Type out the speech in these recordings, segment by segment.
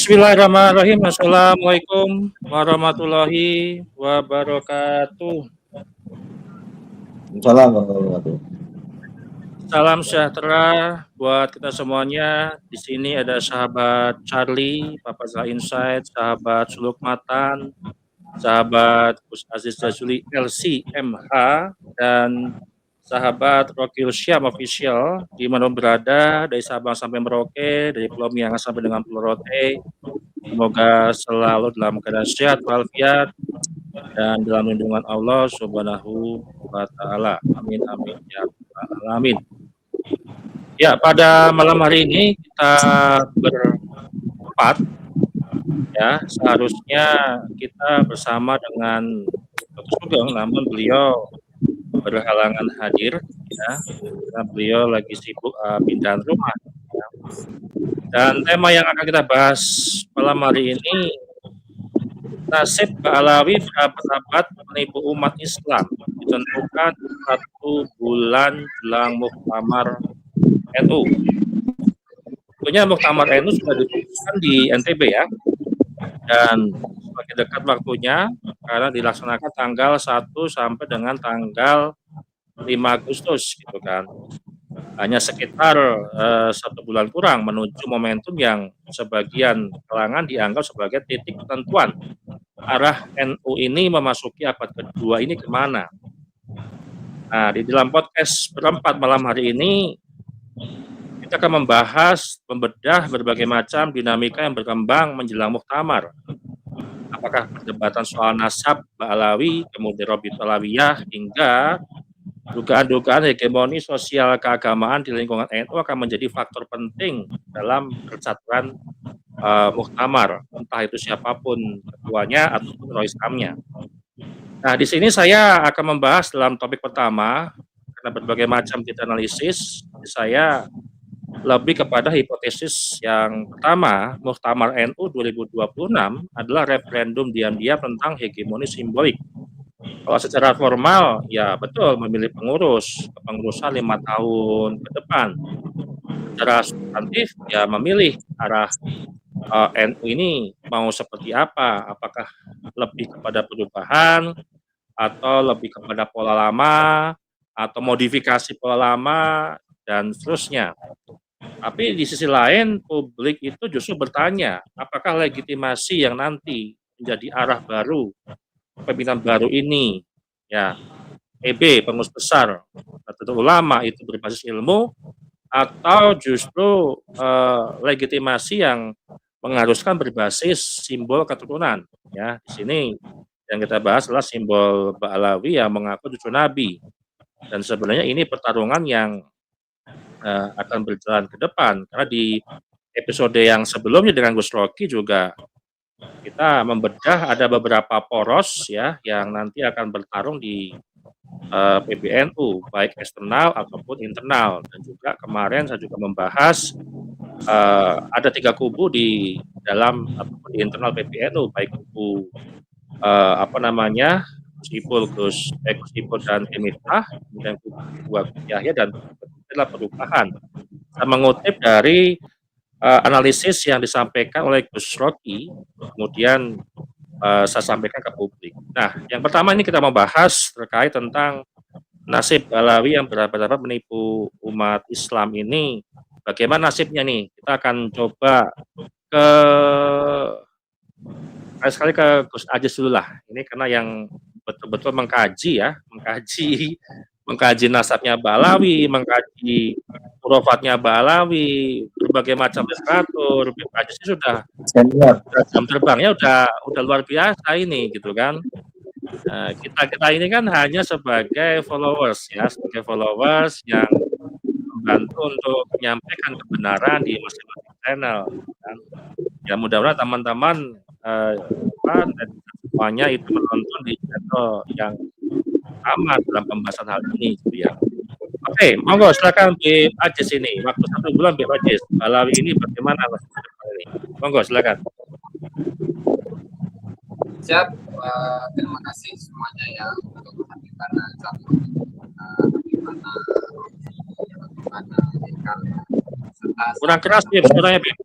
Bismillahirrahmanirrahim. Assalamualaikum warahmatullahi wabarakatuh. Salam warahmatullahi wabarakatuh. Salam sejahtera buat kita semuanya. Di sini ada sahabat Charlie, Papa Zah Insight, sahabat Suluk Matan, sahabat Gus Aziz Jazuli LCMH, dan sahabat Rokil Syam Official di mana berada, dari Sabang sampai Merauke, dari Pulau Miangas sampai dengan Pulau Rote. Semoga selalu dalam keadaan sehat walafiat dan dalam lindungan Allah Subhanahu wa taala. Amin amin ya rabbal alamin. Ya, pada malam hari ini kita berempat, ya, seharusnya kita bersama dengan Dr. Sugeng, namun beliau berhalangan hadir, ya, karena beliau lagi sibuk pindahan rumah. Ya. Dan tema yang akan kita bahas malam hari ini, nasib Ba'alawi berabad-abad menipu umat Islam, ditentukan 1 bulan jelang Muktamar NU. Tentunya Muktamar NU sudah diputuskan di NTB, ya, dan semakin dekat waktunya karena dilaksanakan tanggal 1 sampai dengan tanggal 5 Agustus, gitu kan. Hanya sekitar 1 bulan kurang menuju momentum yang sebagian kalangan dianggap sebagai titik ketentuan arah NU ini memasuki abad kedua ini kemana. Nah, di dalam podcast berempat malam hari ini kita akan membahas, membedah berbagai macam dinamika yang berkembang menjelang Muktamar. Apakah perdebatan soal nasab Ba'alawi, kemudian Robit Alawiyah, hingga dugaan-dugaan hegemoni sosial keagamaan di lingkungan NU akan menjadi faktor penting dalam persatuan Muktamar, entah itu siapapun ketuanya ataupun roiskamnya. Nah, di sini saya akan membahas dalam topik pertama, karena berbagai macam kita analisis, saya lebih kepada hipotesis yang pertama, Muktamar NU 2026 adalah referendum diam-diam tentang hegemoni simbolik. Kalau secara formal, ya betul memilih pengurus, kepengurusan 5 tahun ke depan. Secara substantif, ya memilih arah NU ini mau seperti apa, apakah lebih kepada perubahan, atau lebih kepada pola lama, atau modifikasi pola lama, dan seterusnya. Tapi di sisi lain, publik itu justru bertanya, apakah legitimasi yang nanti menjadi arah baru, pemimpinan baru ini, ya, EB, pengurus besar, Nahdlatul Ulama itu berbasis ilmu, atau justru legitimasi yang mengharuskan berbasis simbol keturunan. Ya, di sini yang kita bahas adalah simbol Ba'alawi yang mengaku cucu Nabi. Dan sebenarnya ini pertarungan yang akan berjalan ke depan, karena di episode yang sebelumnya dengan Gus Rocky juga kita membedah ada beberapa poros, ya, yang nanti akan bertarung di PBNU, baik eksternal ataupun internal. Dan juga kemarin saya juga membahas ada 3 kubu di dalam ataupun di internal PBNU, baik kubu Gus Ipul dan Miftah, kemudian kubu Yahya, dan adalah perubahan. Saya mengutip dari analisis yang disampaikan oleh Gus Rocky, kemudian saya sampaikan ke publik. Nah, yang pertama ini kita membahas terkait tentang nasib Ba'alawi yang berabad-abad menipu umat Islam ini. Bagaimana nasibnya nih? Kita akan coba sekali ke Gus Aziz dulu lah. Ini karena yang betul-betul mengkaji, ya, mengkaji nasabnya Ba'alawi, mengkaji hurufatnya Ba'alawi, berbagai macam literatur. Gus Aziz sudah jam terbangnya udah luar biasa ini, gitu kan. Kita ini kan hanya sebagai followers, ya, sebagai followers yang membantu untuk menyampaikan kebenaran di masing-masing channel, kan. Ya, mudah-mudahan teman-teman dan semuanya itu menonton di channel yang sama dalam pembahasan hal ini, gitu ya. Oke, monggo silakan Bib Aziz ini. Waktu 1 bulan Bib Aziz. Ba'alawi ini bagaimana Mas ini? Monggo silakan. Siap, terima kasih semuanya ya untuk bagaimana Kurang keras Bib, suaranya Bib.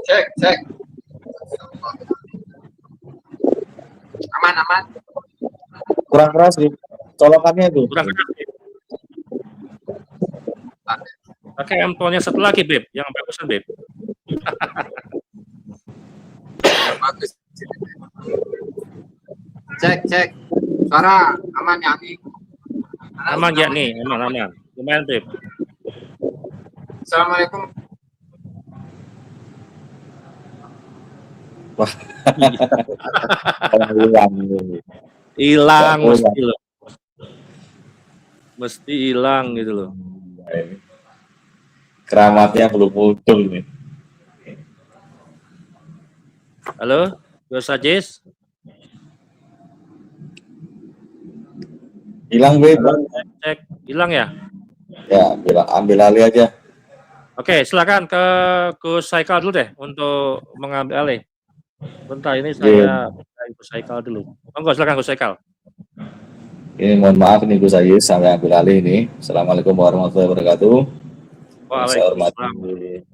Cek. Aman. Kurang keras nih. Colokannya itu. Kurang keras, Beb. Pakai amplopnya satu lagi, Beb. Yang bagusan, Beb. Bagus. Cek. Suara aman ya nih? Aman ya nih, aman. Lumayan, Beb. Assalamualaikum. Wah. Hilang mesti loh. Mesti hilang gitu loh. Keramatnya belum muncul nih. Halo, Gus Ajis. Hilang, Beb. Cek, hilang ya? Ya, ambil alih aja. Oke, silakan ke Gus Saikal dulu deh untuk mengambil alih. Bentar, ini saya Gus Saikal dulu. Monggo, silakan Gus Saikal. Ini mohon maaf nih Gus Ayis, sampai ambil alih ini. Assalamualaikum warahmatullahi wabarakatuh. Saya hormati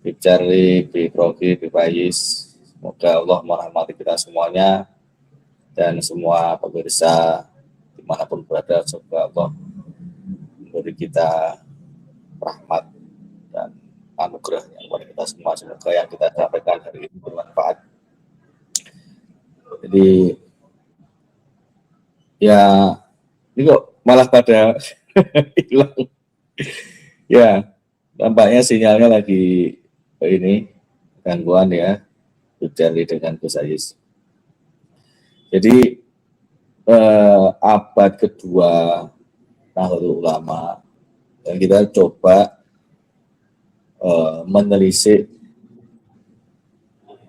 Bib Charlie, Bib Rogi, Bib Ayis. Semoga Allah merahmati kita semuanya dan semua pemirsa dimanapun berada. Semoga Allah memberi kita rahmat dan anugerah yang kepada kita semua. Semoga yang kita sampaikan hari ini bermanfaat. Jadi ya ini kok malah pada hilang. Ya, tampaknya sinyalnya lagi ini gangguan ya, Charlie dengan Gus Ayis. Jadi abad kedua Nahdlatul Ulama yang kita coba menelisik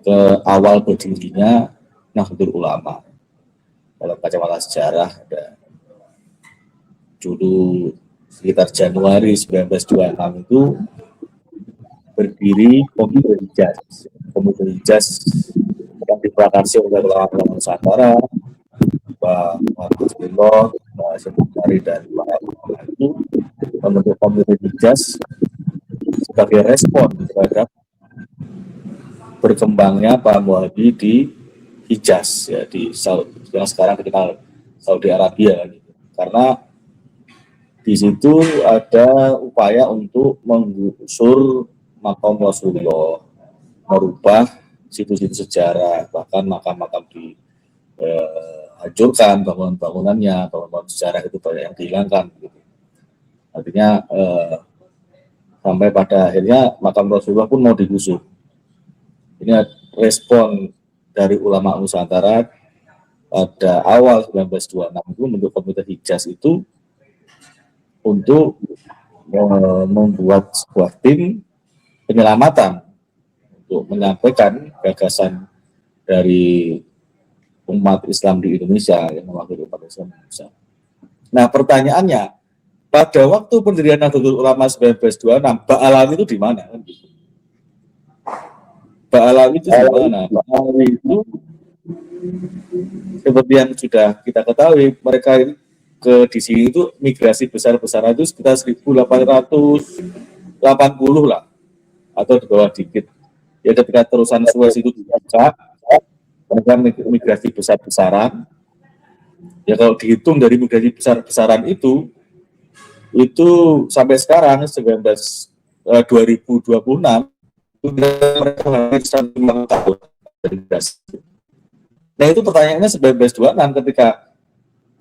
ke awal berdirinya Nahdlatul Ulama. Dalam kacamata sejarah ada dulu sekitar Januari 1926 itu berdiri Komite Hijaz. Komite Hijaz yang diprakarsai oleh ulama-ulama Nusantara, Pak Muhammad Bismillah, Pak Syekh dan Pak ulama itu membentuk Komite Hijaz sebagai respon terhadap berkembangnya Pak Muhammadi di Hijaz, ya, di Saudi, yang sekarang dikenal Saudi Arabia, gitu. Karena di situ ada upaya untuk menggusur makam Rasulullah, merubah situs-situs sejarah, bahkan makam-makam dihancurkan, bangunan-bangunannya, bangunan sejarah itu banyak yang dihilangkan, gitu. Artinya sampai pada akhirnya makam Rasulullah pun mau digusur. Ini respon dari ulama Nusantara pada awal 1926 itu membentuk Komite Hijaz itu untuk membuat sebuah tim penyelamatan untuk menyampaikan gagasan dari umat Islam di Indonesia yang mewakili umat Islam di Indonesia. Nah, pertanyaannya, pada waktu pendirian Nahdlatul Ulama 1926, Ba'alam itu di mana? Ba'alam itu di mana? Ba'alam itu seperti yang sudah kita ketahui, mereka di sini itu migrasi besar-besaran itu sekitar 1880 lah, atau di bawah dikit. Ya, ketika terusan Suez itu dibuka, mereka migrasi besar-besaran. Ya, kalau dihitung dari migrasi besar-besaran itu sampai sekarang 2026 itu mereka hampir 150 tahun. Nah, itu pertanyaannya 1926 ketika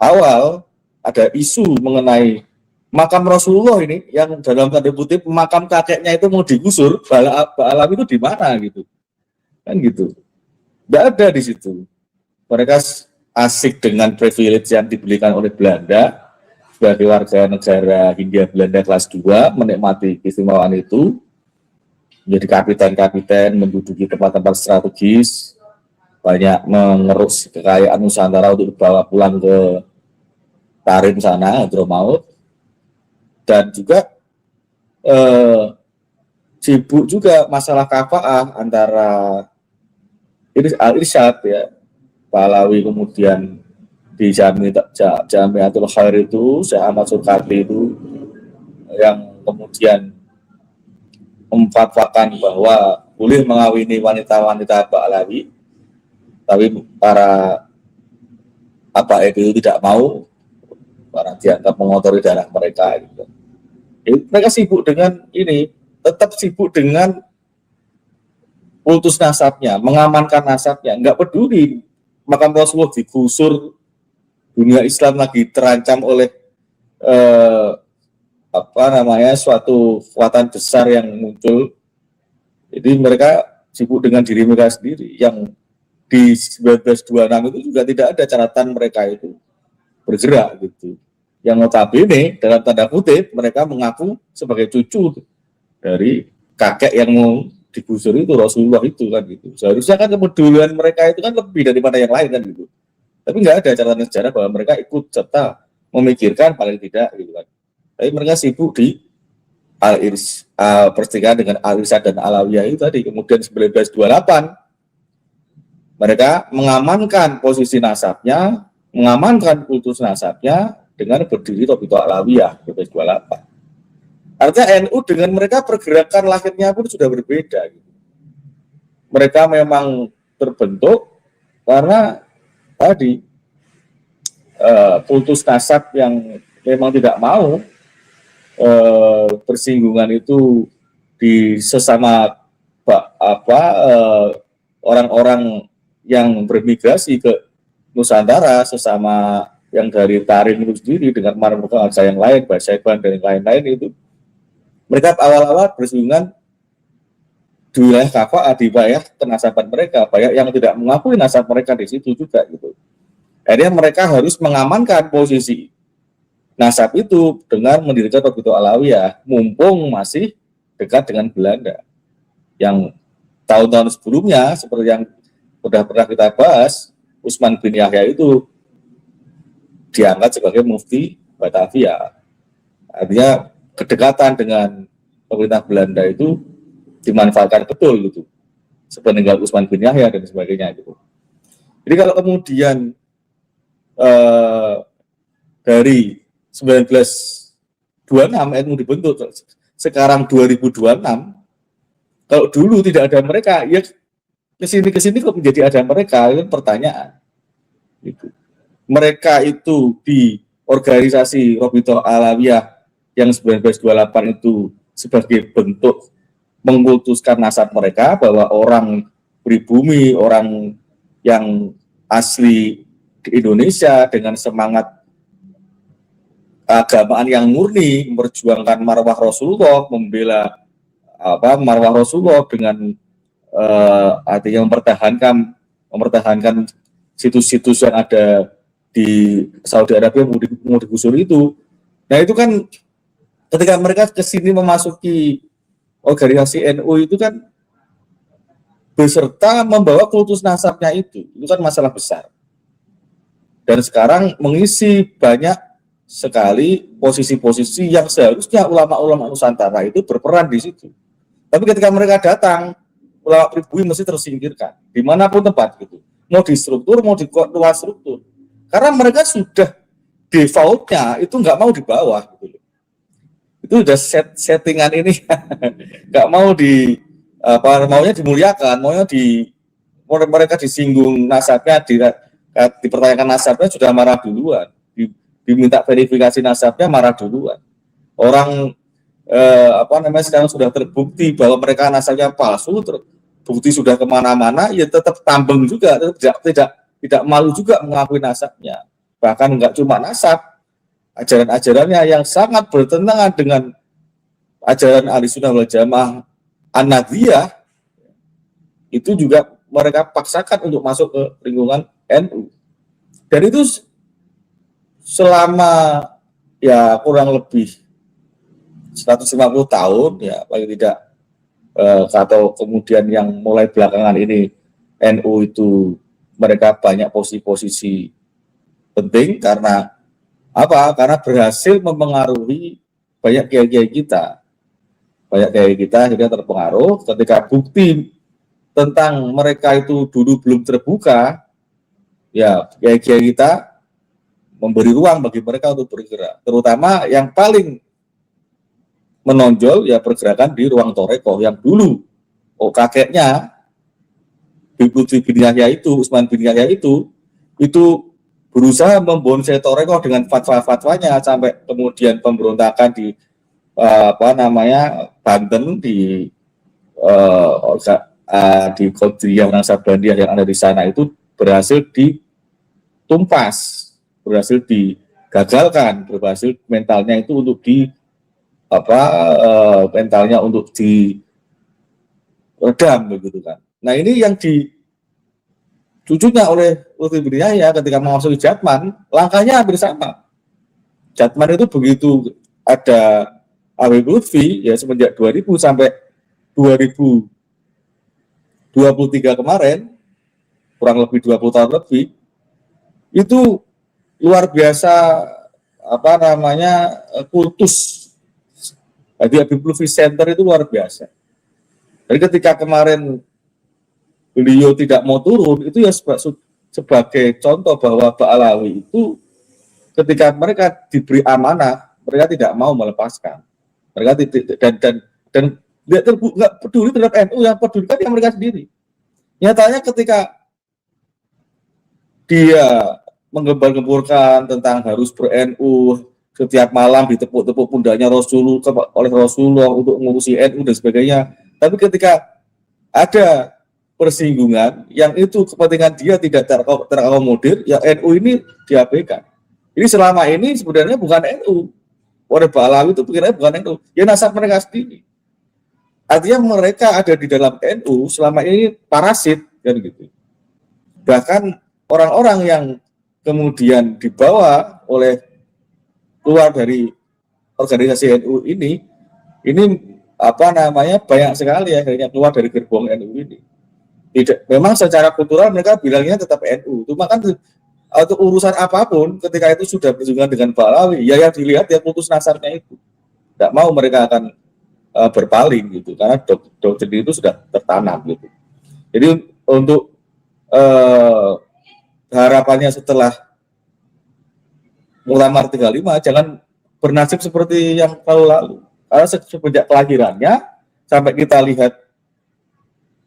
awal ada isu mengenai makam Rasulullah ini yang dalam tanda kutip makam kakeknya itu mau digusur, Ba'alam itu di mana gitu. Kan gitu. Tidak ada di situ. Mereka asik dengan privilege yang diberikan oleh Belanda sebagai warga negara Hindia Belanda kelas 2, menikmati keistimewaan itu, menjadi kapiten-kapiten, menduduki tempat-tempat strategis, banyak mengerus kekayaan Nusantara untuk dibawa pulang ke Tarim sana, Hadramaut, dan juga sibuk juga masalah kafa'ah antara Al-Irsyad, ya, Pahlawi, kemudian di Jamiatul Khair itu Syekh Ahmad Surkati itu yang kemudian memfatwakan bahwa boleh mengawini wanita-wanita Ba'alawi, tapi para itu tidak mau karena dianggap mengotori darah mereka. Gitu. Mereka sibuk dengan ini, tetap sibuk dengan putus nasabnya, mengamankan nasabnya, nggak peduli makam Rasulullah digusur, dunia Islam lagi terancam oleh suatu kekuatan besar yang muncul. Jadi mereka sibuk dengan diri mereka sendiri. Yang di 1926 itu juga tidak ada catatan mereka itu bergerak gitu. Yang notabene dalam tanda kutip mereka mengaku sebagai cucu dari kakek yang mau digusur itu, Rasulullah itu kan gitu. Seharusnya kan kepedulian mereka itu kan lebih daripada yang lain kan gitu. Tapi nggak ada catatan sejarah bahwa mereka ikut serta memikirkan paling tidak gitu kan. Tapi mereka sibuk di pertikaian dengan Al-Irsyad dan Alawiyah itu tadi. Kemudian 1928 mereka mengamankan posisi nasabnya, mengamankan kultus nasabnya dengan berdiri Robito Alawiyah 1928. Artinya NU dengan mereka pergerakan lahirnya pun sudah berbeda. Gitu. Mereka memang terbentuk karena tadi kultus nasab yang memang tidak mau bersinggungan itu di sesama orang-orang yang bermigrasi ke Nusantara, sesama yang dari Tarim itu sendiri dengan marga yang lain, Basaiban dan yang lain-lain itu, mereka awal-awal bersinggungan di wilayah Kafah, di wilayah kenasaban mereka, banyak yang tidak mengakui nasab mereka di situ juga gitu. Akhirnya mereka harus mengamankan posisi nasab itu dengan mendirikan Robito Alawiyah, mumpung masih dekat dengan Belanda. Yang tahun-tahun sebelumnya, seperti yang sudah pernah kita bahas, Utsman bin Yahya itu diangkat sebagai mufti Batavia. Artinya kedekatan dengan pemerintah Belanda itu dimanfaatkan betul gitu. Sepeninggal Utsman bin Yahya dan sebagainya gitu. Jadi kalau kemudian dari 1926 NU dibentuk, sekarang 2026, kalau dulu tidak ada mereka, ya kesini kok menjadi ada mereka, itu pertanyaan. Gitu. Mereka itu di organisasi Robito Alawiyah yang 1928 itu sebagai bentuk mengkultuskan nasab mereka bahwa orang pribumi, orang yang asli di Indonesia dengan semangat agamaan yang murni, memperjuangkan marwah Rasulullah, membela marwah Rasulullah dengan artinya mempertahankan situs-situs yang ada di Saudi Arabia mau digusur itu. Nah itu kan ketika mereka kesini memasuki organisasi NU itu kan beserta membawa kultus nasabnya itu kan masalah besar. Dan sekarang mengisi banyak sekali posisi-posisi yang seharusnya ulama-ulama Nusantara itu berperan di situ. Tapi ketika mereka datang, ulama pribumi mesti tersingkirkan dimanapun tempat gitu. Mau di struktur, mau di luar struktur. Karena mereka sudah defaultnya itu nggak mau di bawah gitu. Itu udah settingan ini nggak mau maunya dimuliakan, maunya mereka disinggung nasabnya, dipertanyakan nasabnya sudah marah duluan. Diminta verifikasi nasabnya marah duluan. Orang sekarang sudah terbukti bahwa mereka nasabnya palsu, bukti sudah kemana-mana, ya tetap tambeng juga, tidak malu juga mengakui nasabnya. Bahkan enggak cuma nasab, ajaran-ajarannya yang sangat bertentangan dengan ajaran Ahlussunnah wal Jamaah An-Nahdliyah itu juga mereka paksakan untuk masuk ke lingkungan NU. Dan itu selama ya kurang lebih 150 tahun ya paling tidak atau kemudian yang mulai belakangan ini NU itu mereka banyak posisi-posisi penting karena apa? Karena berhasil mempengaruhi banyak kiai-kiai kita. Banyak kiai kita akhirnya terpengaruh ketika bukti tentang mereka itu dulu belum terbuka, ya kiai-kiai kita memberi ruang bagi mereka untuk bergerak. Terutama yang paling menonjol ya pergerakan di ruang Toreko yang dulu kakeknya Lutfi bin Yahya itu, Utsman bin Yahya itu berusaha membonsai Toreko dengan fatwa-fatwanya sampai kemudian pemberontakan di Banten di Kodriyah Naksabandiyah yang ada di sana itu berhasil ditumpas, berhasil digagalkan, berhasil mentalnya itu untuk mentalnya untuk diredam begitu kan. Nah ini yang dicucunya oleh Lutfi bin Yahya ketika memasuki Jatman, langkahnya hampir sama. Jatman itu begitu ada Habib Lutfi ya semenjak 2000 sampai 2023 kemarin, kurang lebih 20 tahun lebih, itu luar biasa kultus. Jadi Habib Lutfi Center itu luar biasa. Jadi ketika kemarin beliau tidak mau turun, itu ya sebagai contoh bahwa Ba'alawi itu ketika mereka diberi amanah, mereka tidak mau melepaskan. Mereka dan nggak peduli terhadap NU, yang peduli kan yang mereka sendiri. Nyatanya ketika dia menggembar-gemburkan tentang harus ber-NU, setiap malam ditepuk-tepuk pundaknya oleh Rasulullah untuk mengurusi NU dan sebagainya. Tapi ketika ada persinggungan yang itu kepentingan dia tidak terakomodir, ya NU ini diabaikan. Ini selama ini sebenarnya bukan NU. Oleh Ba'alawi itu pikirnya bukan NU, ya nasab mereka sendiri. Artinya mereka ada di dalam NU selama ini parasit kan gitu. Bahkan orang-orang yang kemudian dibawa oleh keluar dari organisasi NU ini banyak sekali akhirnya keluar dari gerbong NU ini. Memang secara kultural mereka bilangnya tetap NU, cuma kan untuk urusan apapun ketika itu sudah berhubungan dengan Ba'alawi, ya yang dilihat ya kultus nasarnya itu. Tidak mau mereka akan berpaling gitu, karena doktrin itu sudah tertanam gitu. Jadi untuk harapannya setelah Muktamar 35 jangan bernasib seperti yang lalu. Karena sejak kelahirannya sampai kita lihat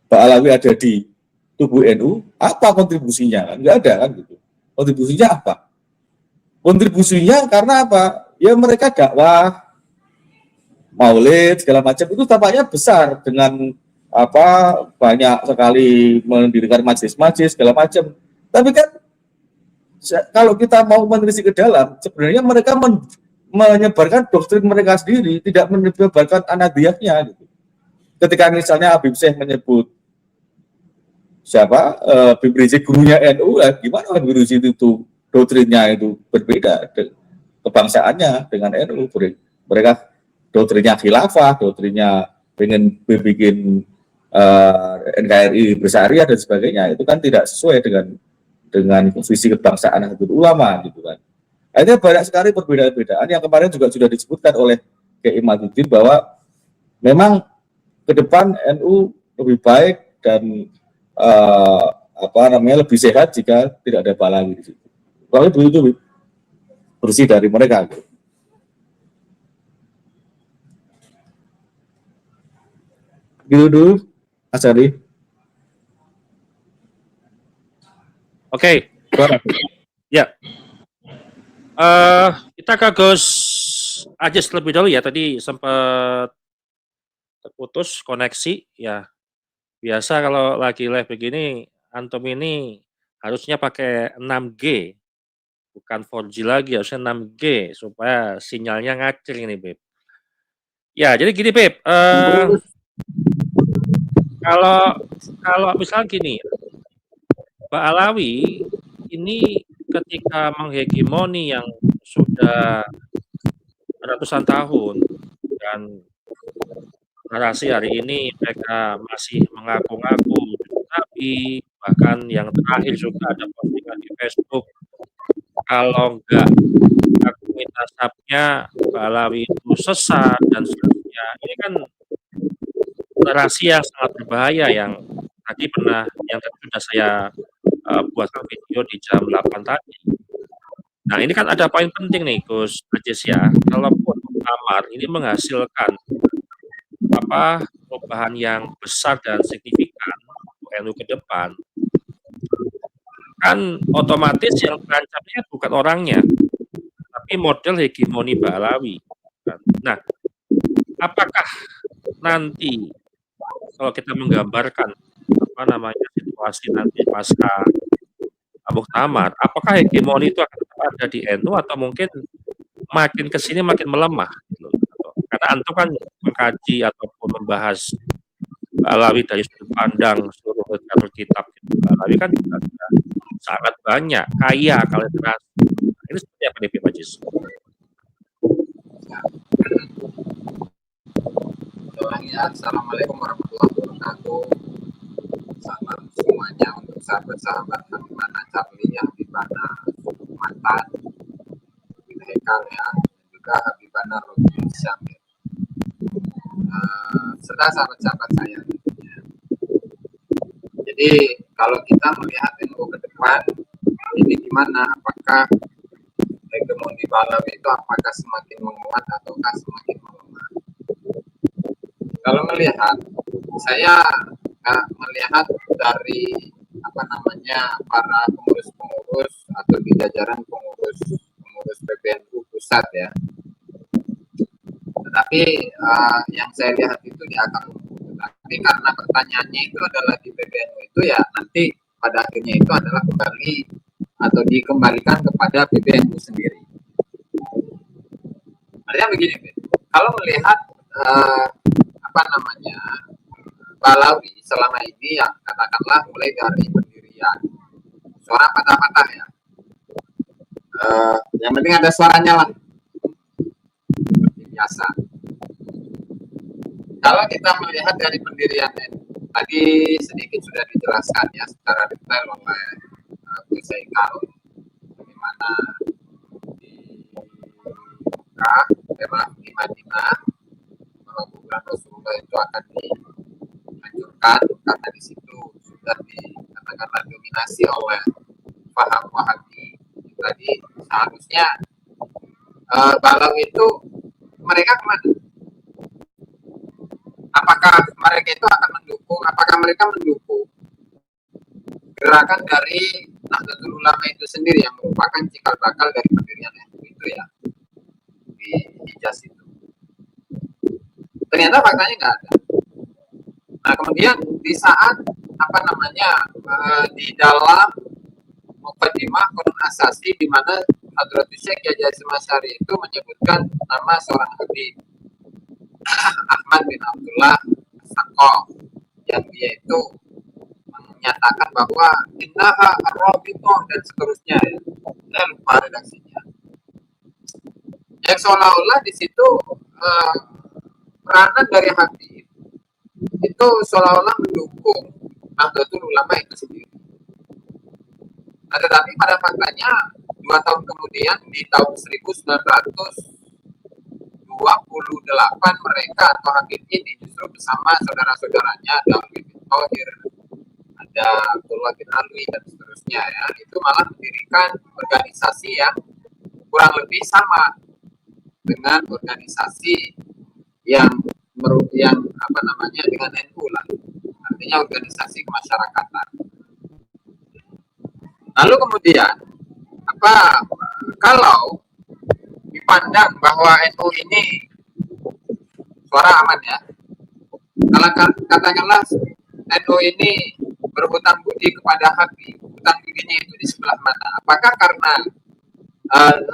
Ba'alawi ada di tubuh NU, apa kontribusinya? Enggak ada kan gitu. Kontribusinya apa? Kontribusinya karena apa? Ya mereka dakwah, maulid segala macam itu tampaknya besar dengan banyak sekali mendirikan majelis-majelis segala macam. Tapi kan kalau kita mau menelisik ke dalam, sebenarnya mereka menyebarkan doktrin mereka sendiri, tidak menyebarkan anadiyahnya gitu. Ketika misalnya Habib Syekh menyebut Habib Rizik gurunya NU, gimana Habib Rizik itu doktrinnya itu berbeda kebangsaannya dengan NU. Mereka doktrinnya khilafah, doktrinnya pengen bikin NKRI bersyariah dan sebagainya, itu kan tidak sesuai dengan visi kebangsaan Nahdlatul Ulama gitu kan. Akhirnya banyak sekali perbedaan-perbedaan yang kemarin juga sudah disebutkan oleh Kiai Imaduddin bahwa memang ke depan NU lebih baik dan lebih sehat jika tidak ada Ba'alawi di situ. Kalau begitu bersih dari mereka. Gitu dulu, Mas Ari. Oke. Ya. Kita ke Gus Ajis terlebih dahulu ya. Tadi sempat terputus koneksi ya. Biasa kalau lagi live begini, antum ini harusnya pakai 6G, bukan 4G lagi, harusnya 6G supaya sinyalnya ngacir ini, Beb. Ya, jadi gini, Beb. Kalau misalnya gini, Ba'alawi ini ketika menghegemoni yang sudah ratusan tahun dan narasi hari ini mereka masih mengaku-ngaku Nabi, bahkan yang terakhir juga ada postingan di Facebook, kalau enggak akui nasabnya Ba'alawi itu sesat dan seterusnya. Ini kan narasi yang sangat berbahaya yang tadi sudah saya buatkan video di jam 8 tadi. Nah ini kan ada poin penting nih Gus Ajis ya, kalaupun Muktamar ini menghasilkan perubahan yang besar dan signifikan untuk NU ke depan, kan otomatis yang terancamnya bukan orangnya, tapi model hegemoni Ba'alawi. Nah, apakah nanti kalau kita menggambarkan situasi nanti pasca Muktamar, apakah hegemoni itu akan tetap ada di NU atau mungkin makin kesini makin melemah? Gitu. Karena antum kan mengkaji ataupun membahas Ba'alawi dari sudut pandang seluruh kitab Ba'alawi kan juga sangat banyak, kaya kalau literasi. Ini seperti apa nih Pak Jis? Assalamualaikum warahmatullahi wabarakatuh. Salam semuanya untuk sahabat-sahabat Habibana Charlie, Habibana Mantan, Hekal ya, dan juga Habibana Robi Syam ya. Serta sahabat-sahabat saya tentunya. Jadi kalau kita melihat NU ke depan, ini gimana? Apakah hegemoni Ba'alawi itu apakah semakin menguat ataukah semakin melemah? Kalau melihat, saya melihat dari para pengurus-pengurus atau di jajaran pengurus PBNU pusat ya. Tetapi yang saya lihat itu di akar rumput. Tapi karena pertanyaannya itu adalah di PBNU itu ya nanti pada akhirnya itu adalah kembali atau dikembalikan kepada PBNU sendiri. Artinya begini, kalau melihat Ba'alawi selama ini yang katakanlah mulai dari pendirian suara patah-patah ya, yang penting ada suaranya lah seperti biasa. Kalau kita melihat dari pendirian tadi sedikit sudah dijelaskan ya secara detail oleh Bu Saikal bagaimana di Mekah, di Madinah, bahwa kuburan Rasulullah itu akan dihancurkan karena di situ sudah dikatakanlah dominasi oleh paham Wahabi. Tadi seharusnya Ba'alawi itu mereka kemana? Apakah mereka itu akan mendukung? Apakah mereka mendukung gerakan dari Nahdlatul Ulama itu sendiri yang merupakan cikal bakal dari pendirian NU itu ya di Hijaz itu? Ternyata faktanya nggak ada. Nah kemudian di saat di dalam Muqaddimah Qur'an Asasi di mana Hadratus Syekh Kiai Hasyim Asy'ari itu menyebutkan nama seorang Habib Ahmad bin Abdullah As-Saqaf yang dia itu menyatakan bahwa innaha ar-rabithah dan seterusnya ya. Saya lupa redaksinya. Yang seolah-olah di situ peranan dari Habib itu seolah-olah mendukung Nahdlatul Ulama itu sendiri. Nah, tetapi pada faktanya 2 tahun kemudian di tahun 1928 mereka atau Habib ini justru bersama saudara-saudaranya ada Habib bin Thohir, ada Abdullah bin Alwi dan seterusnya ya, itu malah mendirikan organisasi yang kurang lebih sama dengan organisasi yang dengan NU lah, artinya organisasi kemasyarakatan. Lalu kemudian kalau dipandang bahwa NU ini suara aman ya, kalau katakanlah NU ini berhutang budi kepada Habib, hutang budinya itu di sebelah mana? Apakah karena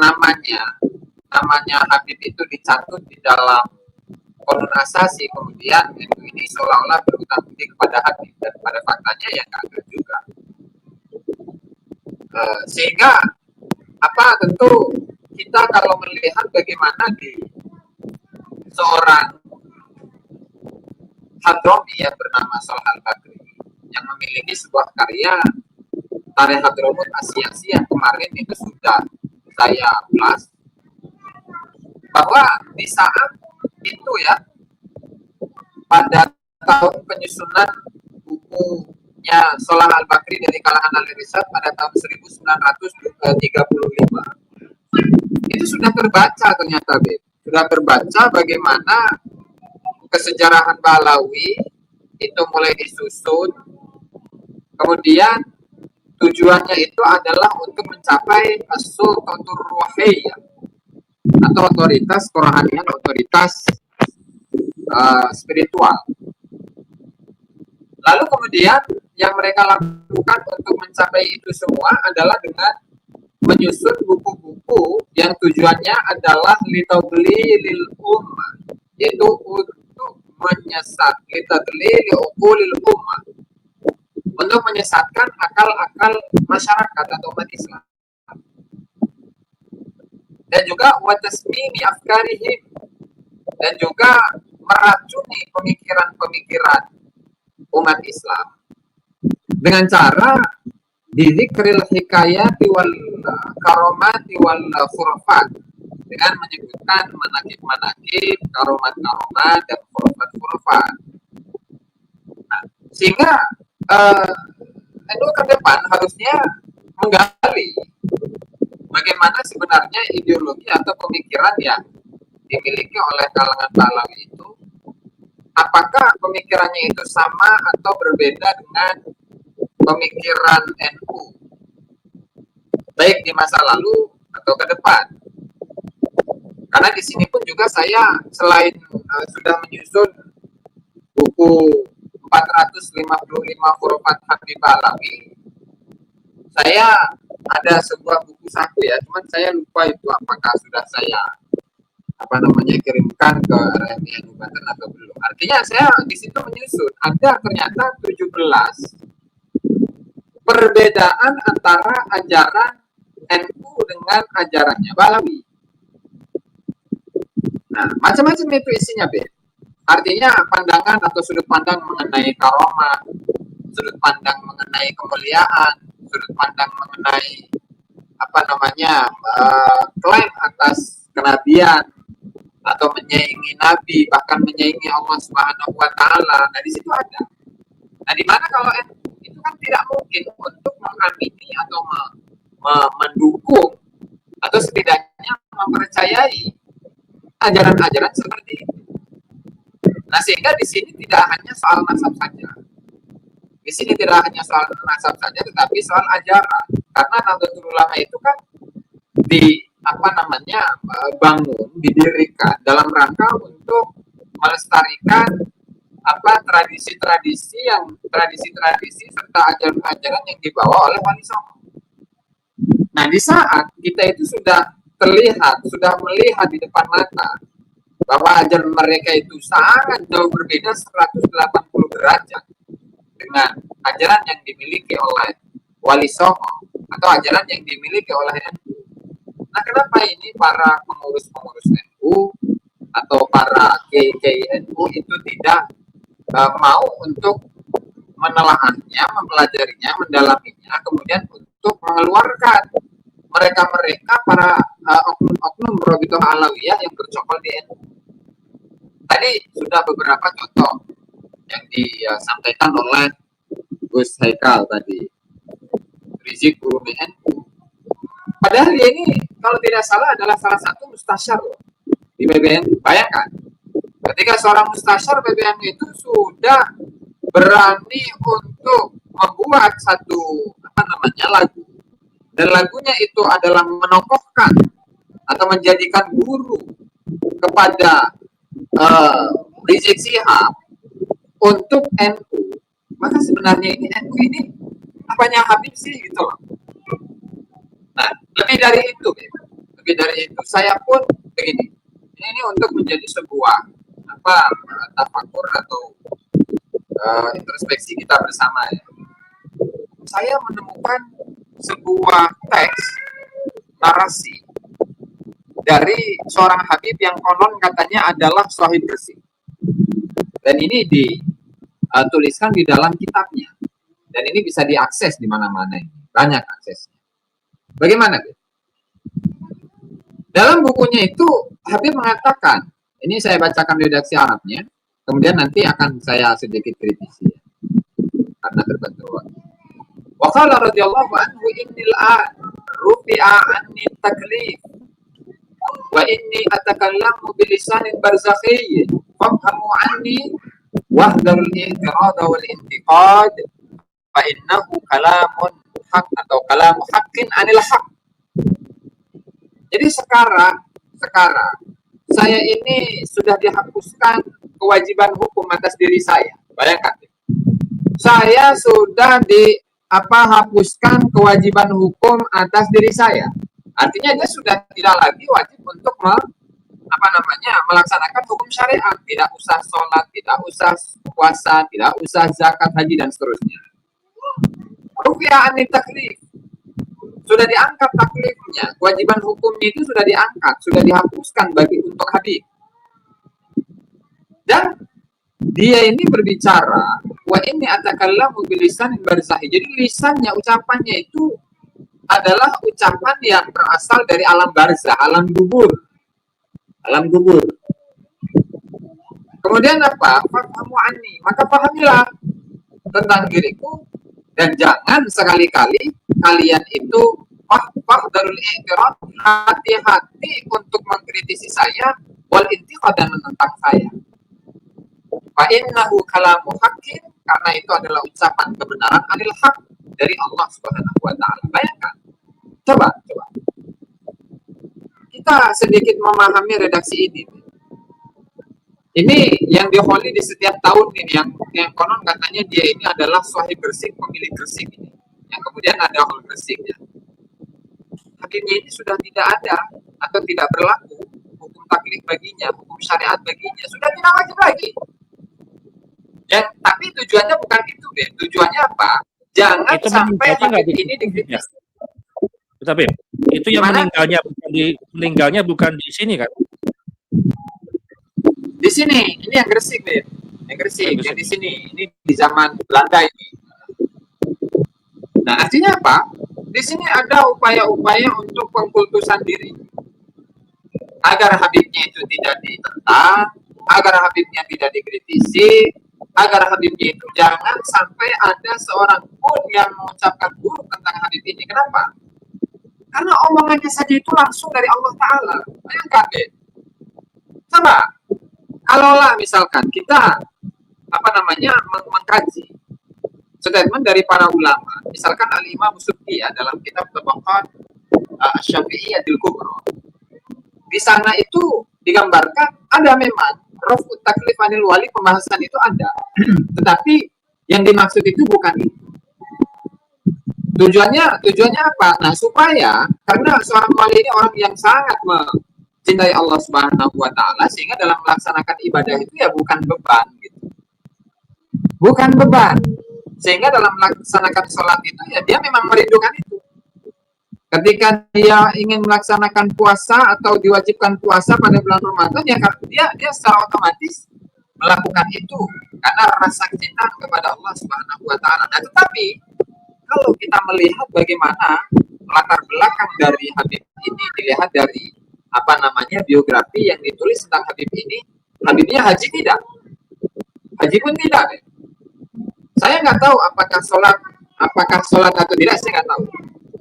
namanya Habib itu dicatut di dalam Qur'an Asasi, kemudian NU ini seolah-olah berhutang budi kepada Habib, dan pada faktanya ya nggak juga. Sehingga tentu kita kalau melihat bagaimana di seorang Hadrami yang bernama Salah Al-Bakri yang memiliki sebuah karya Tarikh Hadramut Asy'asi yang kemarin itu sudah saya ulas, bahwa di saat itu ya, pada tahun penyusunan bukunya Salah Al-Bakri dari kalangan al-Risad pada tahun 1935 itu sudah terbaca ternyata, sudah terbaca bagaimana kesejarahan Bahlawi itu mulai disusun, kemudian tujuannya itu adalah untuk mencapai as-sultatur ruhiyah atau otoritas kerohanian, otoritas spiritual. Lalu kemudian yang mereka lakukan untuk mencapai itu semua adalah dengan menyusun buku-buku yang tujuannya adalah litadlilil ummah, yaitu untuk menyesat, litadlilil uqulil ummah, untuk menyesatkan akal-akal masyarakat atau umat Islam, dan juga watasmimi afkarihim, dan juga meracuni pemikiran-pemikiran umat Islam dengan cara dizikril hikayati wal karomati wal khurafat, dengan menyebutkan manakib-manakib, karomat-karomat, dan khurafat-khurafat. Nah, sehingga itu ke depan harusnya menggali bagaimana sebenarnya ideologi atau pemikiran yang dimiliki oleh kalangan Bahlawi itu, apakah pemikirannya itu sama atau berbeda dengan pemikiran NU, baik di masa lalu atau ke depan. Karena di sini pun juga saya selain sudah menyusun buku 455 khurafat Habib Bahlawi, saya ada sebuah buku saku ya, cuman saya lupa itu apakah sudah saya kirimkan ke RMI Banten atau belum. Artinya saya di situ menyusun ada ternyata 17 perbedaan antara ajaran NU dengan ajarannya Bahlawi. Nah, macam-macam itu isinya, Be. Artinya pandangan atau sudut pandang mengenai karomah, sudut pandang mengenai kemuliaan, sudut pandang mengenai klaim atas kenabian atau menyaingi Nabi, bahkan menyaingi Allah Subhanahu wa Ta'ala. Nah, di situ ada. Nah, di mana kalau itu kan tidak mungkin untuk mengamini atau mendukung atau setidaknya mempercayai ajaran-ajaran seperti itu. Nah, sehingga di sini tidak hanya soal nasab saja. Di sini tidak hanya soal nasab saja, tetapi soal ajaran. Karena Nahdlatul Ulama itu kan bangun, didirikan dalam rangka untuk melestarikan tradisi-tradisi serta ajaran-ajaran yang dibawa oleh Wali Songo. Nah, di saat kita itu sudah melihat di depan mata bahwa ajaran mereka itu sangat jauh berbeda 180 derajat dengan ajaran yang dimiliki oleh Wali Songo atau ajaran yang dimiliki oleh NU. Nah, kenapa ini para pengurus-pengurus NU atau para kiai NU itu tidak mau untuk menelaahnya, mempelajarinya, mendalaminya, kemudian untuk mengeluarkan mereka para oknum Rabithah Alawiyah yang bercokol di NU. Tadi sudah beberapa contoh yang disampaikan oleh Gus Haikal tadi, Rizik Guru NU. Padahal dia ini kalau tidak salah adalah salah satu mustasyar di PBNU. Bayangkan, ketika seorang mustasyar PBNU itu sudah berani untuk membuat satu lagu, dan lagunya itu adalah menokohkan atau menjadikan guru kepada Rizik Syihab untuk NU, maka sebenarnya ini NU ini apanya Habib sih gitu loh. Nah, lebih dari itu, saya pun begini, ini untuk menjadi sebuah tafakur atau introspeksi kita bersama ya. Saya menemukan sebuah teks narasi dari seorang Habib yang konon katanya adalah Shahid Bersih, dan ini dituliskan di dalam kitabnya, dan ini bisa diakses di mana-mana, banyak aksesnya. Bagaimana? Dalam bukunya itu Habib mengatakan, ini saya bacakan redaksi Arabnya, kemudian nanti akan saya sedikit kritisi ya, karena terbantu waktu. Wa qala radhiyallahu anhu innil rufi'a anni taklif wa inni atakallamu bilisanin barzakhiyyin fafhamu anni wahdharul i'tirad wal intiqad fa innahu kalamun haq atau kalamu haqqin anil haq. Jadi sekarang saya ini sudah dihapuskan kewajiban hukum atas diri saya. Bayangkan, saya sudah hapuskan kewajiban hukum atas diri saya. Artinya dia sudah tidak lagi wajib untuk melaksanakan hukum syariat. Tidak usah sholat, tidak usah puasa, tidak usah zakat, haji dan seterusnya. Rufi'a anit taklif. Sudah diangkat taklifnya, kewajiban hukumnya itu sudah diangkat, sudah dihapuskan untuk Habib. Dan dia ini berbicara, wa inni atakallamu bilisanin barzakhi. Jadi lisannya, ucapannya itu adalah ucapan yang berasal dari alam barzah, alam kubur. Alam kubur. Kemudian apa? Fahmu anni, maka pahamilah tentang diriku dan jangan sekali-kali kalian itu darul i'tirad, hati-hati untuk mengkritisi saya, wal intiqad dan menentang saya. Fa innahu kalamu haqqin, karena itu adalah ucapan kebenaran anil haq dari Allah Subhanahu wa taala. Bayangkan. Coba. Kita sedikit memahami redaksi ini. Ini yang diholi di setiap tahun ini, yang konon katanya dia ini adalah Sahib Gresik, pemilik Gresik ini. Yang kemudian ada hol Gresiknya. Habibnya ini sudah tidak ada atau tidak berlaku hukum taklif baginya, hukum syariat baginya, sudah tidak wajib lagi. Dan tapi tujuannya bukan itu, Ben. Tujuannya apa? Jangan itu sampai Habib ini dikritis. Tapi itu yang meninggalnya bukan di sini kan? Di sini, ini yang Gresik, Ben. Yang Gresik, yang di sini, ini di zaman Belanda ini. Nah, artinya apa? Di sini ada upaya-upaya untuk pengkultusan diri. Agar Habibnya itu tidak ditentang, agar Habibnya tidak dikritisi, agar Habibnya itu jangan sampai ada seorang pun yang mengucapkan buruk tentang Habib ini. Kenapa? Karena omongannya saja itu langsung dari Allah Ta'ala. Bayangkan, Ben. Coba, kalaulah misalkan kita mengkaji statement dari para ulama, misalkan Al-Imam Subki dalam kitab Tabaqat Syafi'iyatil Kubra. Di sana itu digambarkan ada memang raf'ut taklif anil wali, pembahasan itu ada. Tetapi yang dimaksud itu bukan itu. Tujuannya apa? Nah, supaya karena seorang wali ini orang yang sangat mencintai Allah Subhanahu wa taala, sehingga dalam melaksanakan ibadah itu ya bukan beban gitu. Bukan beban. Sehingga dalam melaksanakan sholat itu ya dia memang merindukan itu. Ketika dia ingin melaksanakan puasa atau diwajibkan puasa pada bulan Ramadan, ya dia secara otomatis melakukan itu karena rasa cinta kepada Allah Subhanahu wa taala. Nah, tetapi kalau kita melihat bagaimana latar belakang dari Habib ini, dilihat dari biografi yang ditulis tentang Habib ini, Habibnya haji tidak? Haji pun tidak. Saya nggak tahu apakah sholat atau tidak, saya nggak tahu.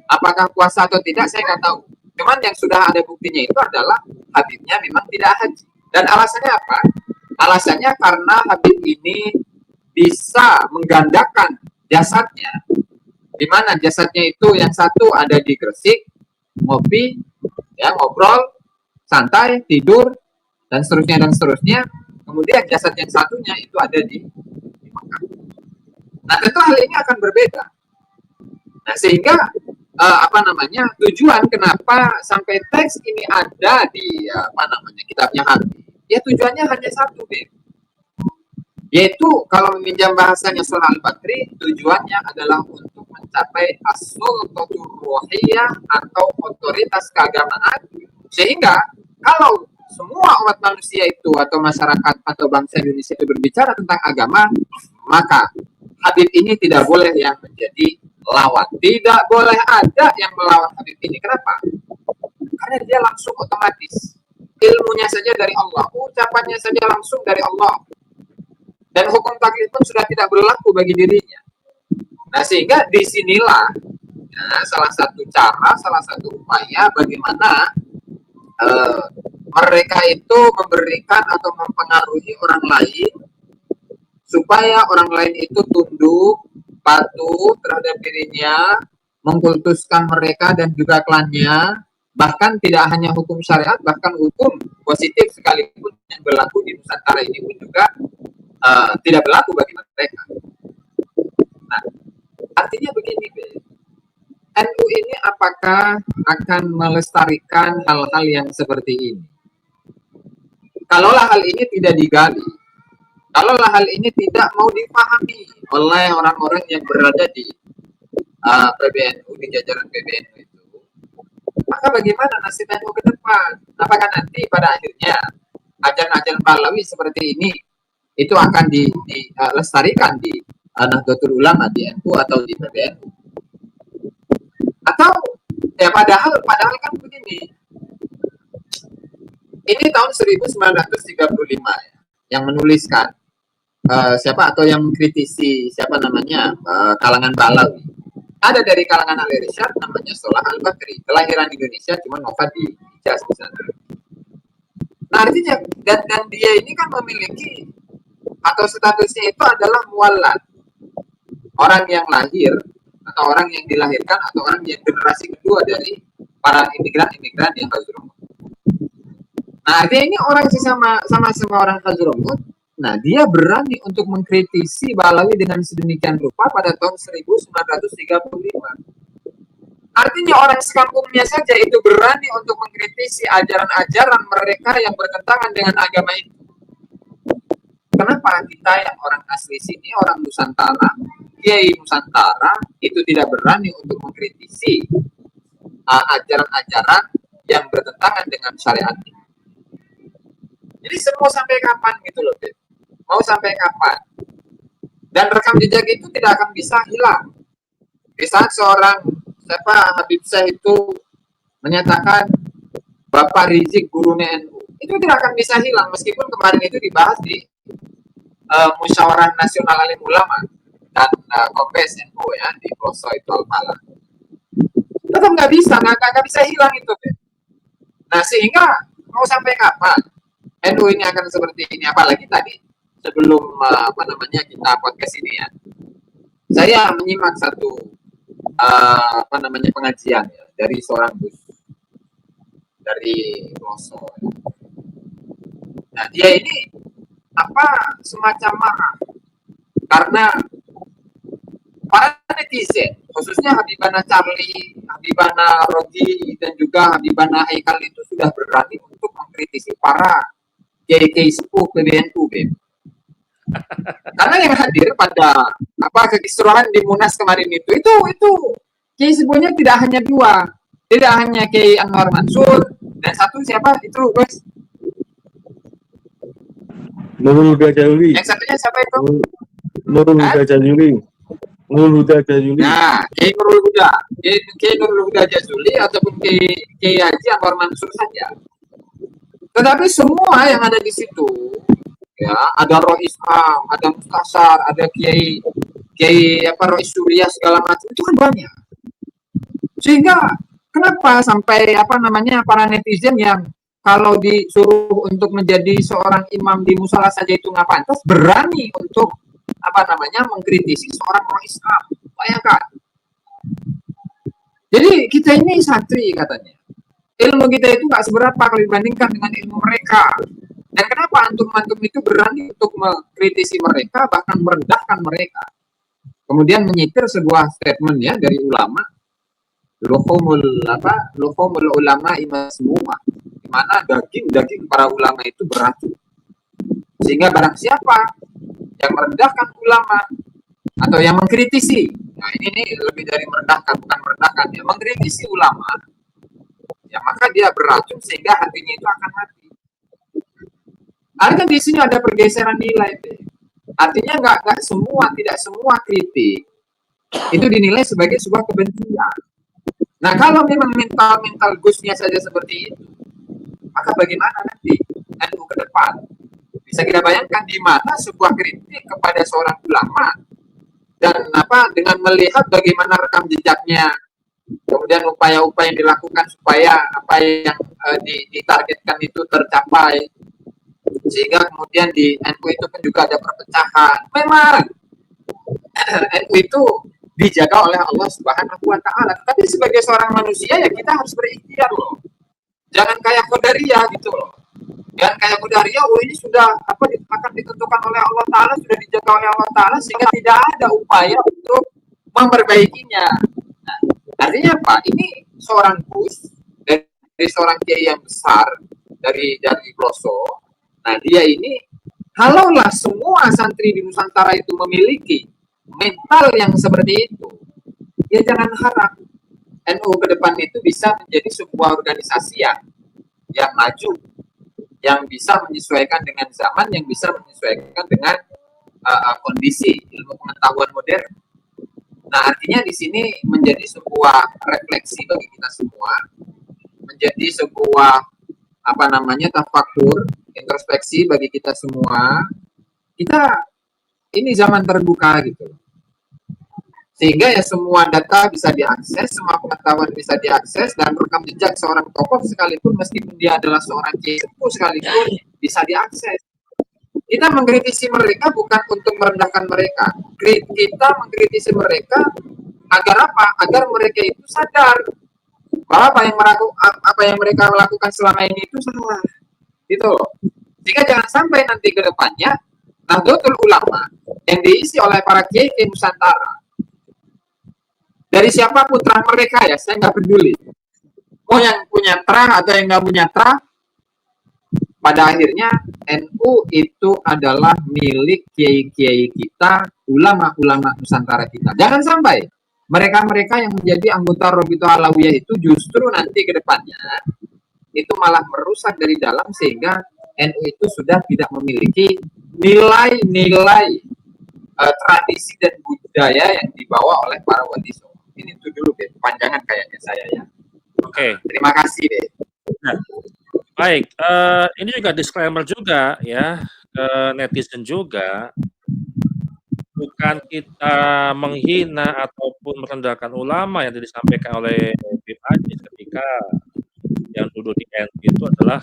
Apakah puasa atau tidak, saya nggak tahu. Cuman yang sudah ada buktinya itu adalah Habibnya memang tidak haji. Dan alasannya apa? Alasannya karena Habib ini bisa menggandakan jasadnya. Di mana jasadnya itu yang satu ada di Gresik, ngopi, ya ngobrol, santai, tidur, dan seterusnya. Kemudian jasad yang satunya itu ada di Mekah. Nah, tentu hal ini akan berbeda. Nah, sehingga tujuan kenapa sampai teks ini ada di kitabnya Habib. Ya tujuannya hanya satu, Ben. Yaitu kalau meminjam bahasanya Surah Al-Bakri, tujuannya adalah untuk mencapai as-sultatur ruhiyah atau otoritas keagamaan, sehingga kalau semua umat manusia itu atau masyarakat atau bangsa Indonesia itu berbicara tentang agama, maka Habib ini tidak boleh yang menjadi lawan. Tidak boleh ada yang melawan Habib ini. Kenapa? Karena dia langsung otomatis. Ilmunya saja dari Allah, ucapannya saja langsung dari Allah. Dan hukum taklif pun sudah tidak berlaku bagi dirinya. Nah, sehingga disinilah salah satu upaya bagaimana mereka itu memberikan atau mempengaruhi orang lain supaya orang lain itu tunduk, patuh terhadap dirinya, mengkultuskan mereka dan juga klannya, bahkan tidak hanya hukum syariat, bahkan hukum positif sekalipun yang berlaku di Nusantara ini pun juga tidak berlaku bagi mereka. Nah, artinya begini, NU ini apakah akan melestarikan hal-hal yang seperti ini? Kalaulah hal ini tidak digali, kalaulah hal ini tidak mau dipahami oleh orang-orang yang berada di PBNU, di jajaran PBNU itu, maka bagaimana nasib NU ke depan? Apakah nanti pada akhirnya ajaran-ajaran Pahlawi seperti ini itu akan dilestarikan di Nahdlatul Ulama, di NU atau di PBNU? Atau ya padahal kan begini, ini tahun 1935 ya, yang menuliskan siapa atau yang mengkritisi siapa namanya kalangan Pahlawi. Ada dari kalangan Al-Irsyad namanya Solah Al-Bakri, kelahiran Indonesia cuma wafat di Hijaz di sana. Nah, artinya dan dia ini kan memiliki atau statusnya itu adalah mualad, orang yang lahir atau orang yang dilahirkan atau orang yang generasi kedua dari para imigran yang Hadramawt. Nah, artinya ini orang sama orang Hadramawt. Nah, dia berani untuk mengkritisi Pahlawi dengan sedemikian rupa pada tahun 1935. Artinya orang sekampungnya saja itu berani untuk mengkritisi ajaran-ajaran mereka yang bertentangan dengan agama itu. Kenapa kita yang orang asli sini, orang Nusantara, Kiai Nusantara, itu tidak berani untuk mengkritisi ajaran-ajaran yang bertentangan dengan syariat ini? Jadi semua sampai kapan gitu loh, Beb? Mau sampai kapan? Dan rekam jejak itu tidak akan bisa hilang. Di saat seorang Habib Syekh itu menyatakan Bapak Rizik gurunya NU, itu tidak akan bisa hilang meskipun kemarin itu dibahas di Musyawarah Nasional Alim Ulama dan Kompes NU ya di Ploso itu Al-Falah. Tetap nggak bisa hilang itu, Beb. Nah, sehingga mau sampai kapan NU ini akan seperti ini? Apalagi tadi sebelum kita podcast ini ya, saya menyimak satu pengajian ya, dari seorang Gus dari Ploso. Nah, dia ini semacam marah karena para netizen, khususnya Habibana Charlie, Habibana Rogi, dan juga Habibana Haikal itu sudah berani untuk mengkritisi para kiai-kiai sepuh PBNU, karena yang hadir pada kekisruhan di Munas kemarin itu kiai sepuhnya tidak hanya dua, tidak hanya Kiai Anwar Mansur dan satu siapa itu, Guys? Nurul Huda Jaluli. Yang satunya siapa itu? Nurul Huda Jaluli. Nurul Huda Jaluli. Nah, Kiai Nurul Huda Jaluli ataupun Kiai Haji Anwar Mansur saja. Tetapi semua yang ada di situ, ya, ada Roh Isham, ada Mustasar, ada Kiai Roh Surya segala macam, itu kan banyak. Sehingga kenapa sampai para netizen yang kalau disuruh untuk menjadi seorang imam di musola saja itu nggak pantas, berani untuk mengkritisi seorang Roh Islam. Bayangkan. Jadi kita ini santri katanya. Ilmu kita itu nggak seberapa kalau dibandingkan dengan ilmu mereka. Dan kenapa antum-antum itu berani untuk mengkritisi mereka, bahkan merendahkan mereka? Kemudian menyitir sebuah statement ya dari ulama, luhumul ulama imasmu'ah, di mana daging para ulama itu beracun. Sehingga barang siapa yang merendahkan ulama atau yang mengkritisi, nah ini lebih dari merendahkan, bukan merendahkan, ya mengkritisi ulama, ya maka dia beracun sehingga hatinya itu akan mati. Artinya di sini ada pergeseran nilai. Artinya tidak semua kritik itu dinilai sebagai sebuah kebencian. Nah, kalau memang mental Gusnya saja seperti itu, maka bagaimana nanti NU ke depan? Bisa kita bayangkan di mana sebuah kritik kepada seorang ulama dan dengan melihat bagaimana rekam jejaknya kemudian upaya-upaya yang dilakukan supaya apa yang ditargetkan itu tercapai, sehingga kemudian di NU itu kan juga ada perpecahan. Memang NU itu dijaga oleh Allah Subhanahu wa taala. Tapi sebagai seorang manusia ya kita harus berikhtiar loh. Jangan kayak Qadariyah gitu loh. Jangan kayak Qadariyah, oh ini sudah apa akan ditentukan oleh Allah taala, sudah dijaga oleh Allah taala sehingga tidak ada upaya untuk memperbaikinya. Nah, artinya apa? Ini seorang Gus dari seorang kiai yang besar dari Pelosok. Nah, dia ini kalaulah semua santri di Nusantara itu memiliki mental yang seperti itu, ya jangan harap NU ke depan itu bisa menjadi sebuah organisasi yang maju, yang bisa menyesuaikan dengan zaman, yang bisa menyesuaikan dengan kondisi ilmu pengetahuan modern. Nah, artinya di sini menjadi sebuah refleksi bagi kita semua, menjadi sebuah tafakur, introspeksi bagi kita semua. Kita ini zaman terbuka gitu, sehingga ya semua data bisa diakses, semua pengetahuan bisa diakses, dan rekam jejak seorang tokoh sekalipun meskipun dia adalah seorang kiai sepuh sekalipun bisa diakses. Kita mengkritisi mereka bukan untuk merendahkan mereka. Kita mengkritisi mereka agar apa? Agar mereka itu sadar bahwa apa yang mereka lakukan selama ini itu salah. Gitu loh. Sehingga jangan sampai nanti ke depannya Nahdlatul Ulama yang diisi oleh para kiai Nusantara, dari siapapun terah mereka ya, saya nggak peduli. Mau yang punya terah atau yang nggak punya terah, pada akhirnya NU itu adalah milik kiai-kiai kita, ulama-ulama Nusantara kita. Jangan sampai mereka-mereka yang menjadi anggota Rabithah Alawiyah itu justru nanti ke depannya itu malah merusak dari dalam, sehingga NU itu sudah tidak memiliki nilai-nilai tradisi dan budaya yang dibawa oleh para wali songo. Ini itu dulu deh, panjangan kayaknya saya ya. Oke. Terima kasih deh. Nah, baik, ini juga disclaimer juga ya ke netizen juga, bukan kita menghina ataupun merendahkan ulama yang disampaikan oleh Bib Aziz ketika yang duduk di NU itu adalah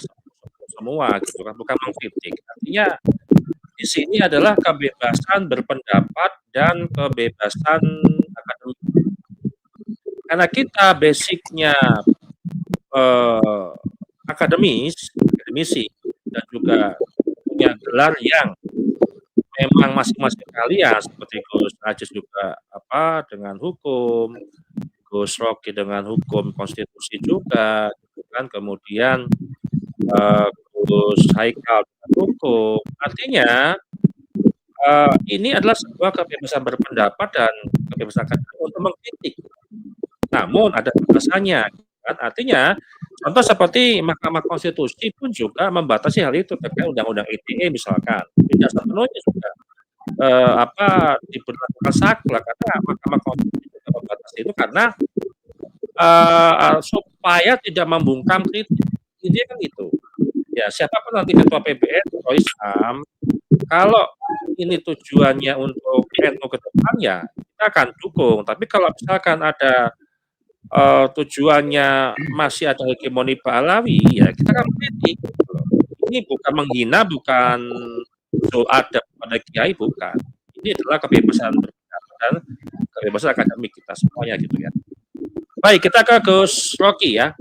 semua gitu kan, bukan mengkritik. Artinya di sini adalah kebebasan berpendapat dan kebebasan akademik. Karena kita basicnya akademisi dan juga punya gelar yang memang masing-masing kalian, seperti Gus Aziz juga dengan hukum, Gus Rocky dengan hukum konstitusi juga, gitu kan, kemudian Gus Haikal dengan hukum. Artinya ini adalah sebuah kebebasan berpendapat dan kebebasan akademik untuk mengkritik. Namun ada batasannya, kan? Artinya contoh seperti Mahkamah Konstitusi pun juga membatasi hal itu terkait Undang-Undang ITE misalkan. Tidak sepenuhnya juga diberlakukan saklek, karena Mahkamah Konstitusi juga membatasi itu karena supaya tidak membungkam kritik. Ini kan itu. Ya, siapapun nanti ketua PBN atau Islam, kalau ini tujuannya untuk NU ke depan ya kita akan dukung. Tapi kalau misalkan ada tujuannya masih ada hegemoni Alawi, ya kita akan kritik. Ini bukan menghina, bukan adab pada kiai, bukan. Ini adalah kebebasan berpendapat dan kebebasan akademik kita semuanya gitu ya. Baik, kita ke Gus Rocky ya.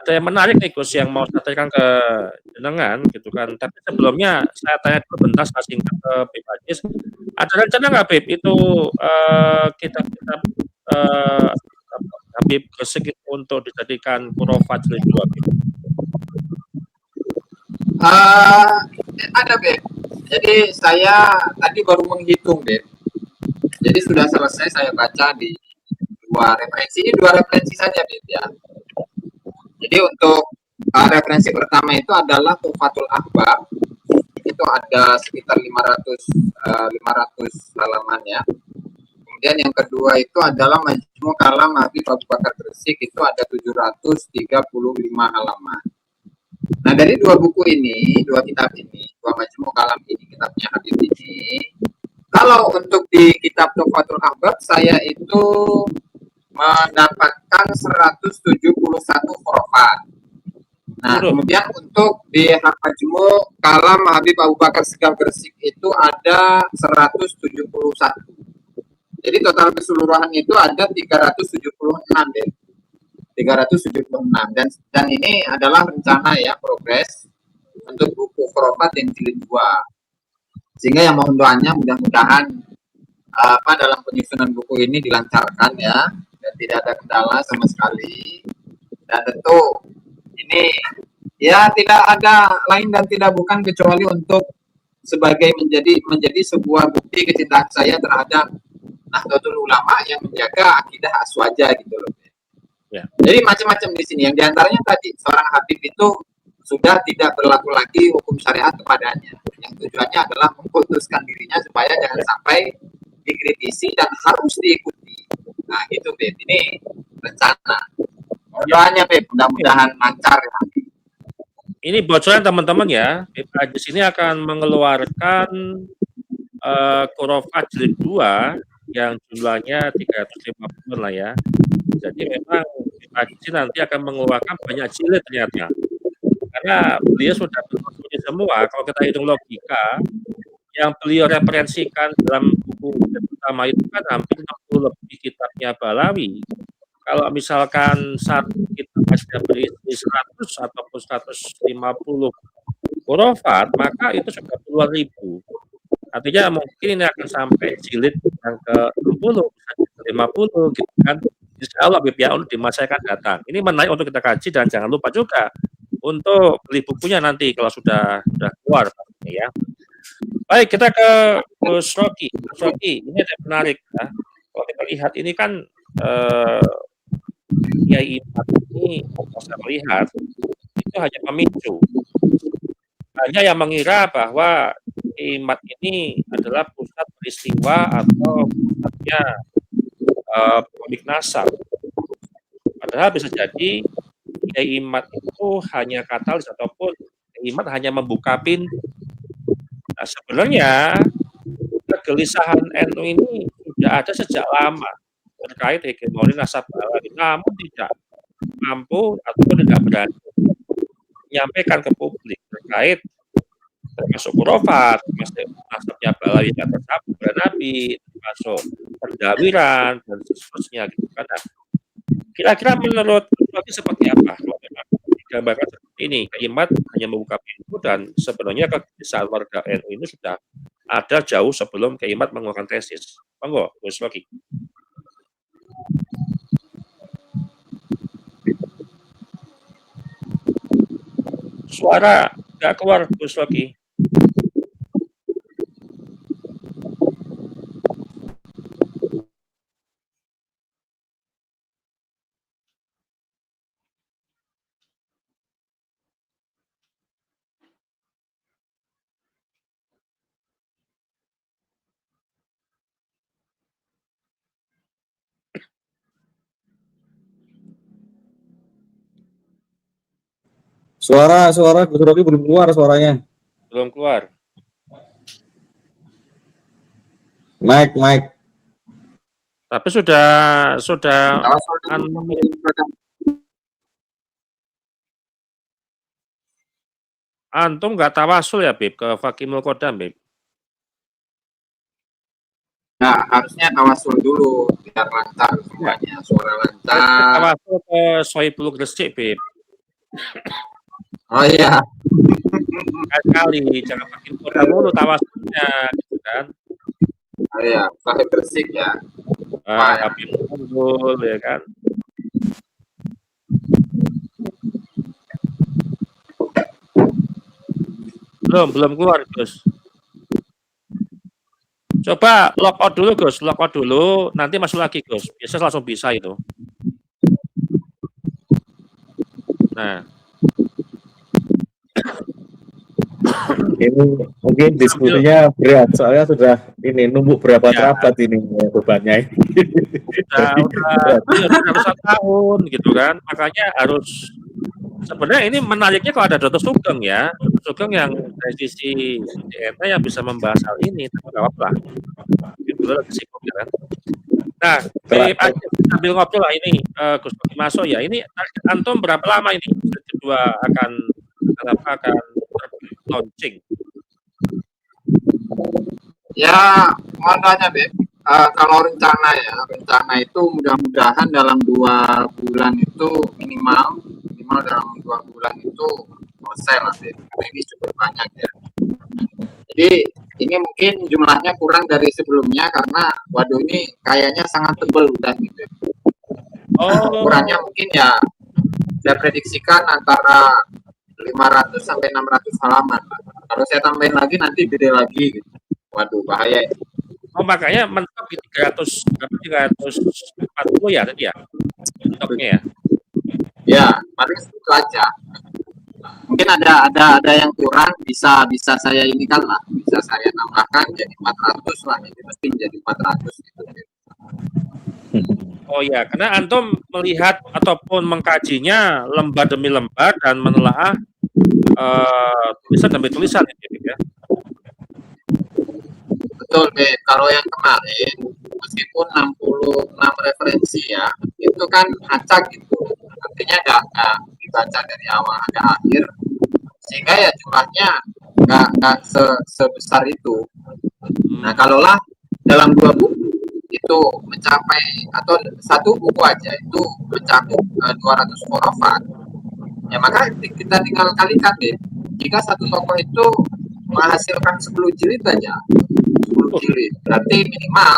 Ada yang menarik nih Gus yang mau saya tanyakan ke jenengan gitu kan. Tapi sebelumnya saya tanya dulu bentar singkat ke Bib Aziz. Ada rencana nggak Bib itu kitab-kitab Habib Gresik untuk dijadikan Puro Fajri juga? Ada Beb. Jadi saya tadi baru menghitung Beb. Jadi sudah selesai saya baca di dua referensi saja Beb ya. Jadi untuk referensi pertama itu adalah Tuhfatul Ahbab. Itu ada sekitar 500 halaman ya. Kemudian yang kedua itu adalah Majmu' Kalam Habib Abu Bakar Gresik, itu ada 735 halaman. Nah, dari dua buku ini, dua kitab ini, dua Majmu' Kalam ini, kitabnya Habib ini, kalau untuk di kitab Tuhfatul Ahbab saya itu mendapatkan 171 hurufat. Nah, kemudian untuk di Majmu' Kalam Habib Abu Bakar Segaf Gresik itu ada 171. Jadi total keseluruhan itu ada 376 deh. 376 dan ini adalah rencana ya, progres untuk buku Khurafat yang jilid 2. Sehingga yang mohon doanya mudah-mudahan dalam penyusunan buku ini dilancarkan ya, dan tidak ada kendala sama sekali. Dan tentu ini ya tidak ada lain dan tidak bukan kecuali untuk sebagai menjadi sebuah bukti kecintaan saya terhadap Nahdlatul Ulama yang menjaga akidah aswaja gitu loh. Ya. Jadi macam-macam di sini. Yang diantaranya tadi seorang habib itu sudah tidak berlaku lagi hukum syariat kepadanya. Yang tujuannya adalah memputuskan dirinya supaya jangan sampai dikritisi dan harus diikuti. Nah itu Beb, ini rencana. Doanya Beb, mudah-mudahan lancar ya. Ini bocoran teman-teman ya. Beb di sini akan mengeluarkan Khurafat jilid 2 yang jumlahnya 350 lah ya. Jadi memang Haji nanti akan mengeluarkan banyak jilid ternyata. Karena beliau sudah berkontribusi semua. Kalau kita hitung logika, yang beliau referensikan dalam buku pertama itu kan hampir 60 lebih kitabnya Balawi. Kalau misalkan satu kitab sudah berisi 100 ataupun 150 khurafat, maka itu sudah puluhan ribu. Artinya mungkin ini akan sampai jilid yang ke-60, 50 gitu kan. Insya Allah BPAU di masa akan datang. Ini menarik untuk kita kaji dan jangan lupa juga untuk beli bukunya nanti kalau sudah keluar ya. Baik, kita ke Gus Rocky. Gus Rocky, ini ada menarik ya. Kalau kita lihat ini kan Kiai Imad ini saya melihat itu hanya pemicu. Hanya yang mengira bahwa Imad ini adalah pusat peristiwa atau pusatnya pemilik nasab. Padahal bisa jadi Kiai Imad itu hanya katalis ataupun Kiai Imad hanya membuka pintu. Nah, sebenarnya kegelisahan NU ini sudah ada sejak lama terkait hegemoni nasab Balawi, namun tidak mampu ataupun tidak berani menyampaikan ke publik terkait termasuk khurafat, termasuk nasabnya Balawi yang tersabut Nabi, termasuk perdawiran dan seterusnya gitu kan. Nah, kira-kira menurut Rocky seperti apa kalau memang digambarkan seperti ini? Imad hanya membuka pintu dan sebenarnya kegelisahan warga NU ini sudah ada jauh sebelum Imad mengeluarkan tesis. Monggo, Gus Rocky. Suara nggak keluar, Gus Rocky. Suara Gus Rocky belum keluar suaranya. Belum keluar. Mic. Tapi sudah antum nggak tawasul ya, Bib, ke Fakimul Qodam, Bib? Nah, harusnya tawasul dulu biar lancar semuanya, suara lancar. Tawasul ke Sohibul Gresik, Bib. Oh iya. Kali jangan Fakimul Qodam dulu tawasulnya, gitu kan? Oh iya, Sohib Gresik ya. Habib Unggul ya kan. Belum keluar, Gus. Coba log out dulu, Gus. Log out dulu, nanti masuk lagi, Gus. Biasa langsung bisa itu. Nah. Ini mungkin diskusinya berat, soalnya sudah ini numpuk berapa terabat ini bebannya. Udah 1 tahun gitu kan. Makanya harus sebenarnya ini menariknya kalau ada Dr. Sugeng ya. Dr. Sugeng yang dari sisi DNT yang bisa membahas hal ini, tapi nggak apa-apa. Itu lagi sibuk ya kan. Nah, sambil ngobrol lah ini, Gus Maso ya. Ini antum berapa lama ini kedua akan launching? Ya, mohon tanya, Beb. Kalau rencana itu mudah-mudahan dalam 2 bulan itu minimal dalam 2 bulan itu selesai lah, Beb. Karena ini cukup banyak ya. Jadi ini mungkin jumlahnya kurang dari sebelumnya karena waduh ini kayaknya sangat tebal udah gitu. Ukurannya mungkin ya saya prediksikan antara 500 sampai 600 halaman. Kalau saya tambahin lagi nanti gede lagi gitu. Waduh bahaya. Makanya mentok di 340 ya tadi ya mentoknya ya. Ya, paling itu aja. Mungkin ada yang kurang bisa saya ini kan lah, bisa saya tambahkan jadi 400 lah, jadi mesti jadi 400 gitu. Oh ya, karena antum melihat ataupun mengkajinya lembar demi lembar dan menelaah tulisan demi tulisan ya. Betul, Beb. Kalau yang kemarin meskipun 66 referensi ya, itu kan acak gitu. Artinya nggak dibaca dari awal sampai akhir, sehingga ya jumlahnya nggak sebesar itu. Nah, kalaulah dalam 2 buku itu mencapai atau 1 buku aja itu mencakup 200 hurufan, ya maka kita tinggal kalikan deh. Jika 1 tokoh itu menghasilkan 10 jilid aja, 10 jilid berarti minimal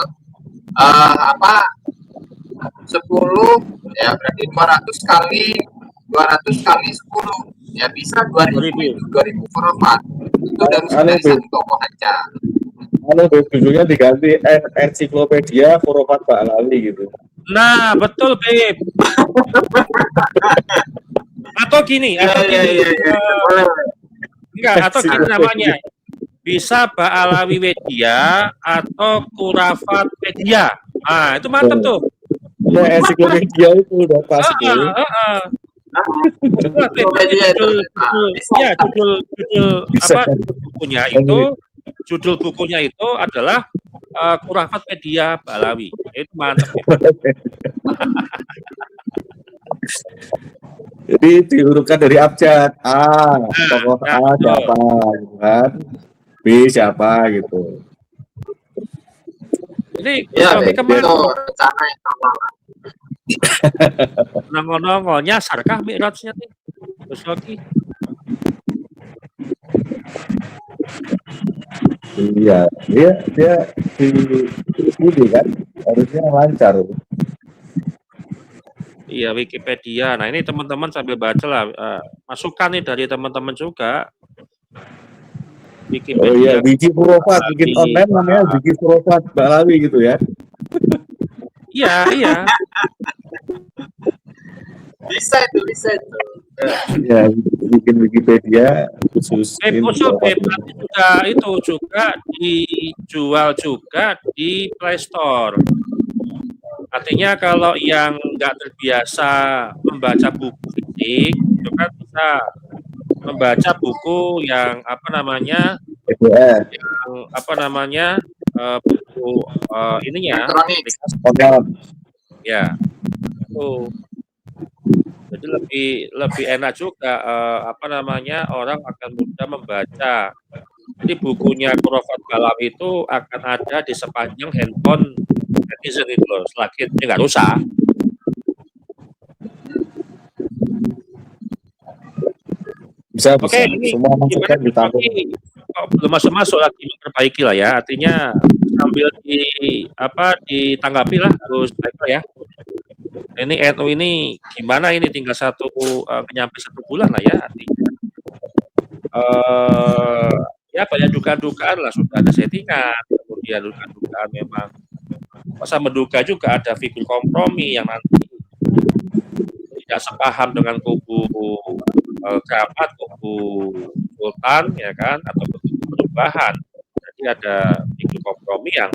10 ya berarti 200 kali 10 ya bisa 2000 hurufan itu dari 1 tokoh aja. Judulnya diganti ensiklopedia Khurafat Ba'alawi gitu. Nah, betul, Beb. Atau gini. Enggak, atau gini namanya. Bisa Ba'alawipedia atau Khurafatpedia. Nah, itu mantap tuh. Ya, ensiklopedia itu udah pas tuh. Judul bukunya itu adalah Khurafatpedia Ba'alawi. Itu mantap. Jadi diurutkan dari abjad A, tokoh A siapa, kan? B siapa gitu. Ini ya, kemana? Rencana yang nongol nyasar kah Mi'rajnya nih? Terus lagi. Iya, dia di kan harusnya lancar. Iya, Wikipedia. Nah, ini teman-teman sambil baca lah, masukan nih dari teman-teman juga. Wikipedia. Oh iya, Wiki Khurafat, bikin online namanya Wiki Khurafat Ba'alawi gitu ya. Iya. Bisa itu. Ya, bikin Wikipedia khusus. juga dijual juga di Play Store. Artinya kalau yang nggak terbiasa membaca buku fisik, itu kan bisa membaca buku yang buku ininya ya. Jadi lebih enak juga orang akan mudah membaca. Jadi bukunya Khurafat Ba'alawi itu akan ada di sepanjang handphone netizen itu loh, selagi dia nggak rusak. Bisa. Oke, ini semua masukan ditampung. Belum masuk lagi memperbaiki lah ya. Artinya sambil ditanggapi lah harus ya. Ini NU ini gimana ini tinggal nyampe 1 bulan lah ya artinya. Ya banyak dugaan lah, sudah ada settingan, kemudian dugaan memang masa menduga juga ada figur kompromi yang nanti tidak sepaham dengan kubu kerabat, kubu sultan ya kan, atau kubu perubahan. Jadi ada figur kompromi yang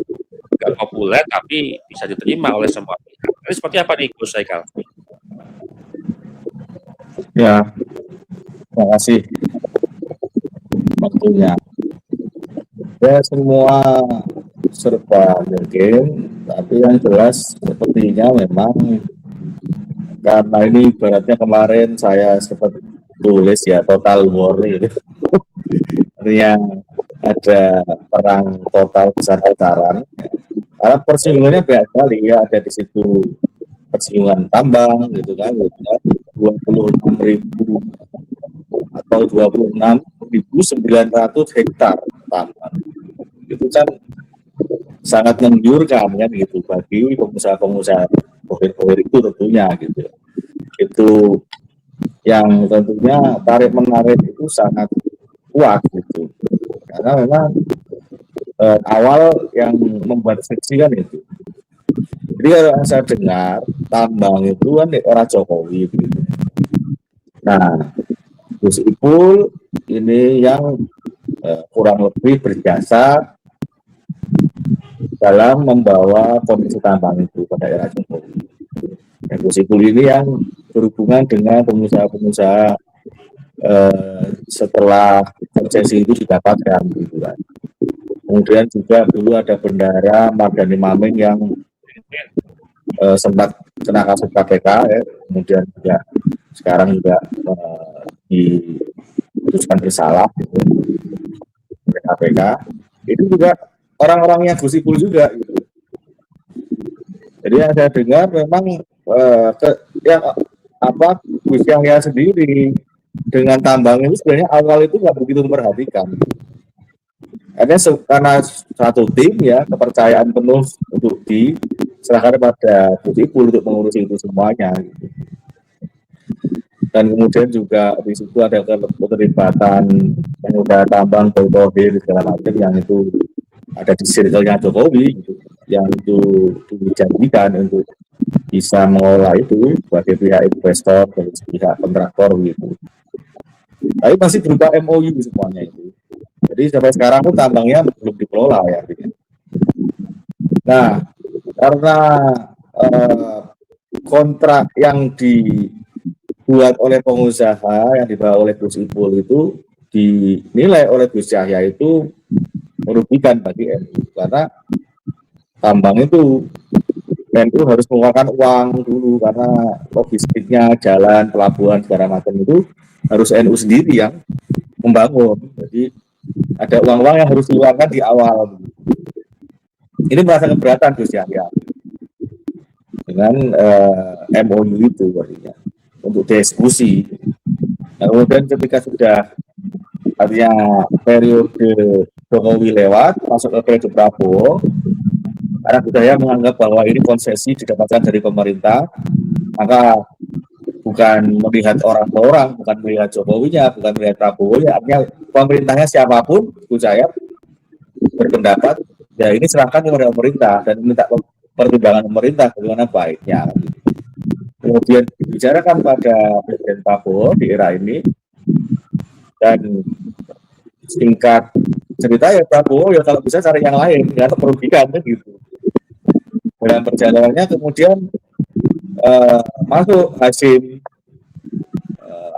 nggak populer tapi bisa diterima oleh semua pihak. Ini seperti apa nih Gus Haikal? Ya, terima kasih waktunya. Ya semua serba mungkin Tapi yang jelas sepertinya memang karena ini ibaratnya kemarin saya sempat tulis ya total war itu. Artinya ada perang total besar-besaran. Karena persinggungannya banyak sekali ya, ada di situ persinggungan tambang gitu kan, 26.000 atau 26.900 hektar tambang. Itu kan sangat menggiurkan kan gitu bagi pengusaha-pengusaha pohir-pohir itu tentunya gitu. Itu yang tentunya tarik menarik itu sangat kuat gitu. Karena memang awal yang membuat friksi kan itu. Jadi kalau saya dengar tambang itu kan era Jokowi gitu. Nah, Gus Ipul ini yang kurang lebih berjasa dalam membawa kondisi tambang itu pada era Jokowi. Gus Ipul ini yang berhubungan dengan pengusaha-pengusaha setelah konsesi itu didapatkan gitu kan. Kemudian juga dulu ada bendara Mardani Maming yang sempat kena kasus KPK ya. Kemudian juga sekarang juga diputuskan bersalah gitu, oleh KPK. Itu juga orang-orangnya Gus Ipul juga gitu. Jadi yang saya dengar memang Gus Yahya sendiri dengan tambang itu sebenarnya awal itu nggak begitu memperhatikan. Karena satu tim ya, kepercayaan penuh untuk diserahkan pada Gus Ipul untuk mengurusi itu semuanya. Gitu. Dan kemudian juga di situ ada keterlibatan pengusaha tambang, pohir segala macam yang itu ada di circle-nya Jokowi gitu, yang itu dijanjikan untuk bisa mengolah itu sebagai pihak investor dan pihak kontraktor gitu. Tapi masih berupa MOU semuanya itu. Jadi sampai sekarang pun tambangnya belum dikelola ya. Nah, karena kontrak yang dibuat oleh pengusaha yang dibawa oleh Gus Ipul itu dinilai oleh Gus Yahya itu merugikan bagi NU karena tambang itu NU harus mengeluarkan uang dulu karena logistiknya, jalan, pelabuhan segala macam itu harus NU sendiri yang membangun. Jadi ada uang-uang yang harus dikeluarkan di awal. Ini merasa keberatan Gus Yahya dengan MOU itu artinya untuk diskusi. Nah, kemudian ketika sudah artinya periode Jokowi lewat masuk ke periode Prabowo, karena budaya menganggap bahwa ini konsesi didapatkan dari pemerintah, maka bukan melihat orang per orang, bukan melihat Jokowinya, bukan melihat Prabowo-nya, artinya pemerintahnya siapapun, saya berpendapat ya ini serahkan kepada pemerintah dan minta pertimbangan pemerintah bagaimana baiknya. Kemudian dibicarakan pada Presiden Prabowo di era ini, dan singkat cerita ya Prabowo ya kalau bisa cari yang lain, ya merugikan gitu. Dalam perjalanannya kemudian masuk Hasim,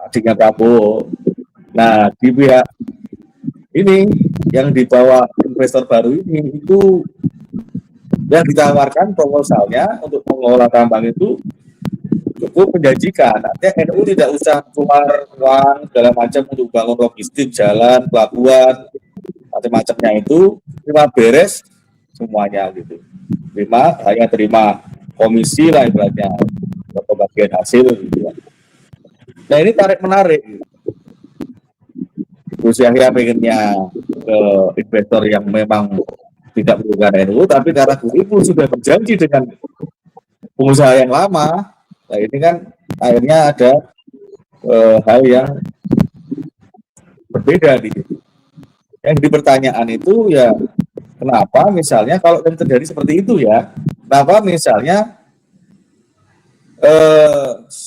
adiknya Prabowo. Nah di pihak ini yang dibawa investor baru ini itu yang ditawarkan proposalnya untuk mengelola tambang itu cukup menjanjikan. Artinya NU tidak usah keluar uang segala macam untuk bangun logistik, jalan, pelabuhan, macam-macamnya itu cuma beres semuanya gitu. Hanya terima komisi lah ibaratnya atau bagian hasil gitu. Nah ini tarik menarik. Gus Yahya pengennya ke investor yang memang tidak mendukung NU, tapi karena Gus Ipul sudah berjanji dengan pengusaha yang lama, nah ini kan akhirnya ada hal yang berbeda gitu. Yang di pertanyaan itu ya kenapa misalnya kalau yang terjadi seperti itu ya, kenapa misalnya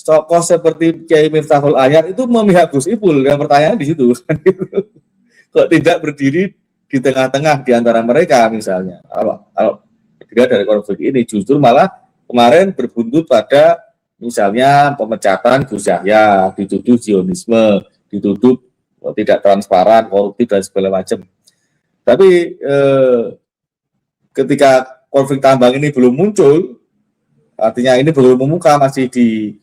tokoh seperti Kiai Miftahul Ayar itu memihak Gus Ipul, yang pertanyaan di situ kok tidak berdiri di tengah-tengah di antara mereka misalnya. Kalau tidak dari konflik ini justru malah kemarin berbuntut pada misalnya pemecatan Gus Yahya, dituduh zionisme, dituduh tidak transparan, koruptif dan segala macam. Tapi ketika konflik tambang ini belum muncul, artinya ini belum membuka, masih di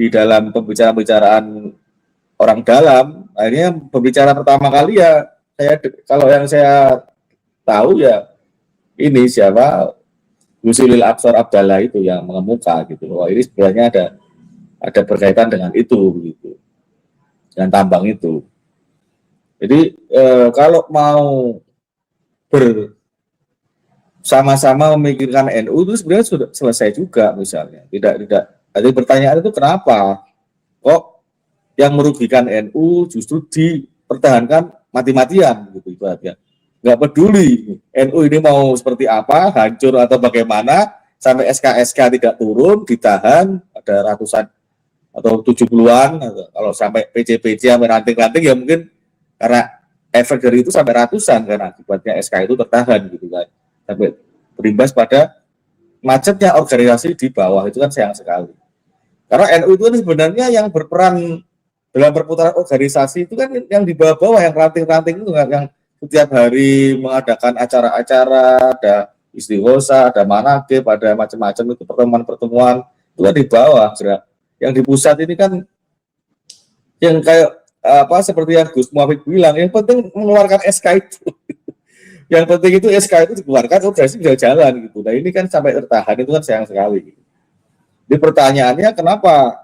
dalam pembicaraan orang dalam. Akhirnya pembicara pertama kali ya kalau yang saya tahu ya ini siapa, Gusilil Absor Abdallah itu yang mengemuka gitu. Wah, ini sebenarnya ada berkaitan dengan itu begitu, dengan tambang itu. Jadi kalau mau bersama-sama memikirkan NU itu sebenarnya sudah selesai juga misalnya. Tidak. Jadi pertanyaan itu kenapa kok yang merugikan NU justru dipertahankan mati-matian gitu ibaratnya. Nggak peduli NU ini mau seperti apa, hancur atau bagaimana, sampai SK tidak turun, ditahan, ada ratusan atau 70-an, kalau sampai PJ sampai ranting-ranting ya mungkin karena efek dari itu sampai ratusan, karena akibatnya SK itu tertahan gitu kan, sampai berimbas pada macetnya organisasi di bawah, itu kan sayang sekali. Karena NU itu kan sebenarnya yang berperan dalam perputaran organisasi itu kan yang di bawah-bawah, yang ranting-ranting itu kan, yang setiap hari mengadakan acara-acara, ada istighosa, ada manaqib, ada macam-macam itu pertemuan-pertemuan, itu kan di bawah. Yang di pusat ini kan yang kayak seperti yang Gus Muhammad bilang, yang penting mengeluarkan SK itu. Yang penting itu SK itu dikeluarkan, organisasi bisa jalan gitu. Nah ini kan sampai tertahan, itu kan sayang sekali. Jadi pertanyaannya kenapa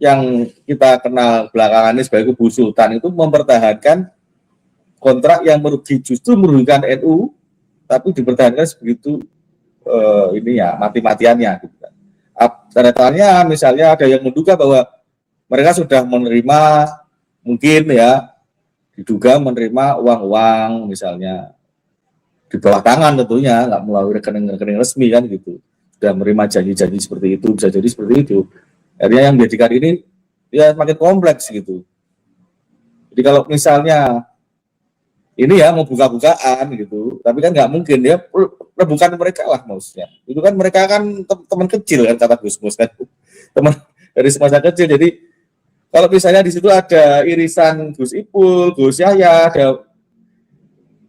yang kita kenal belakangan ini sebagai Kubu Sultan itu mempertahankan kontrak yang justru merugikan NU, tapi dipertahankan sebegitu ini ya mati-matiannya gitu kan. Tanda-tandanya misalnya ada yang menduga bahwa mereka sudah menerima, mungkin ya diduga menerima uang-uang misalnya di bawah tangan, tentunya nggak melalui rekening resmi kan gitu, sudah menerima janji-janji seperti itu, bisa jadi seperti itu. Akhirnya yang menjadikan ini ya makin kompleks gitu. Jadi kalau misalnya ini ya mau buka-bukaan gitu, tapi kan nggak mungkin ya, bukan mereka lah maksudnya. Itu kan mereka kan teman kecil kan, kata Gus Mus kan, teman dari semasa kecil. Jadi kalau misalnya di situ ada irisan Gus Ipul, Gus Yahya, ada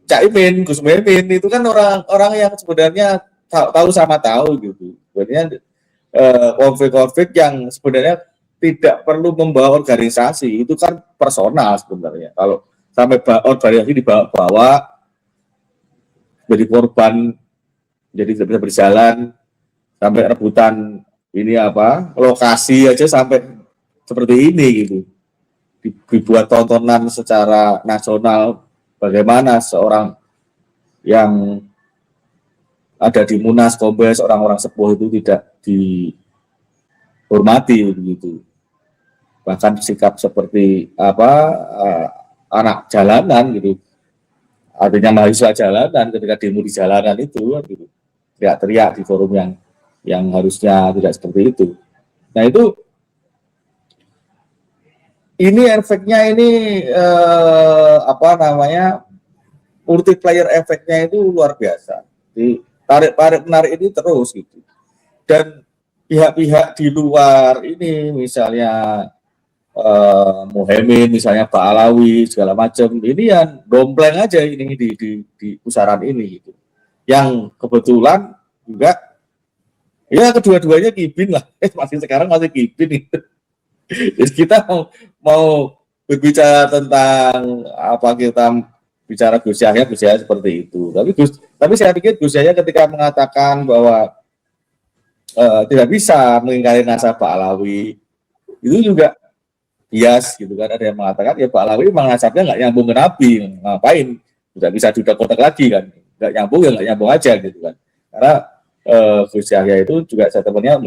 Caimin, Gus Muhaimin, itu kan orang-orang yang sebenarnya tahu sama tahu gitu. Sebenarnya konflik-konflik yang sebenarnya tidak perlu membawa organisasi, itu kan personal sebenarnya. Kalau sampai organisasi dibawa jadi korban, jadi tidak bisa berjalan, sampai rebutan ini lokasi aja sampai seperti ini gitu. Dibuat tontonan secara nasional bagaimana seorang yang ada di Munas, Kombes, orang-orang sepuh itu tidak dihormati begitu. Bahkan sikap seperti anak jalanan gitu, artinya mahasiswa jalanan ketika demo di jalanan itu gitu, teriak-teriak di forum yang harusnya tidak seperti itu. Nah itu ini efeknya ini multiplier efeknya itu luar biasa. Di tarik-menarik ini terus gitu. Dan pihak-pihak di luar ini misalnya Muhaimin, misalnya Pak Alawi, segala macam, ini yang dompleng aja ini di pusaran ini gitu. Yang kebetulan juga ya kedua-duanya kibin lah, masih sekarang masih kibin gitu. Jadi kita mau berbicara tentang kita bicara Gus Yahya seperti itu. Tapi saya pikir Gus Yahya ketika mengatakan bahwa tidak bisa mengingkari nasab Pak Alawi, itu juga bias gitu kan. Ada yang mengatakan ya Pak Alawi memang nasabnya nggak nyambung ke Nabi, ngapain tidak bisa duda kotak lagi kan, nggak nyambung ya nggak nyambung aja gitu kan. Karena Gus Yahya itu juga saya temannya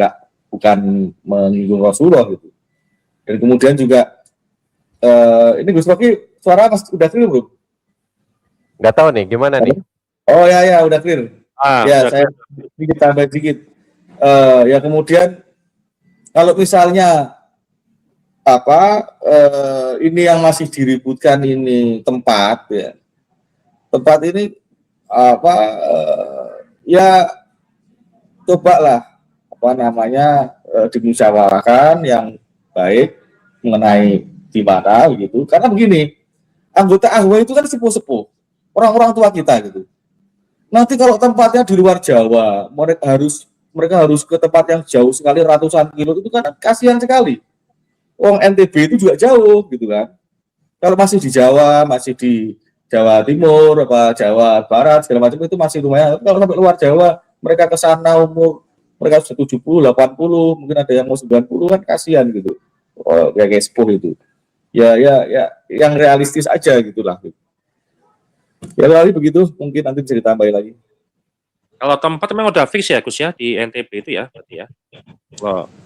bukan menyinggung Rasulullah gitu. Dan kemudian juga ini Gus Rocky suara mas udah clear belum? Nggak tahu nih gimana nih. Oh ya udah clear. Ya saya sedikit tambah sedikit. Ya kemudian kalau misalnya ini yang masih diributkan ini tempat ini ya cobalah dimusyawarahkan yang baik mengenai di mana gitu. Karena begini, anggota AHWA itu kan sepuh-sepuh, orang-orang tua kita gitu. Nanti kalau tempatnya di luar Jawa, mereka harus ke tempat yang jauh sekali ratusan kilo, itu kan kasihan sekali. Wong NTB itu juga jauh gitu kan. Kalau masih di Jawa, masih di Jawa Timur, apa Jawa Barat segala macam itu masih lumayan. Kalau sampai luar Jawa, mereka ke sana umur mereka sudah 70, 80, mungkin ada yang mau 90 kan kasihan gitu. Oh, kayak Expo itu. Ya, yang realistis aja gitulah. Ya kali begitu, mungkin nanti bisa ditambahin lagi. Kalau tempat memang udah fix ya Gus ya di NTB itu ya berarti ya.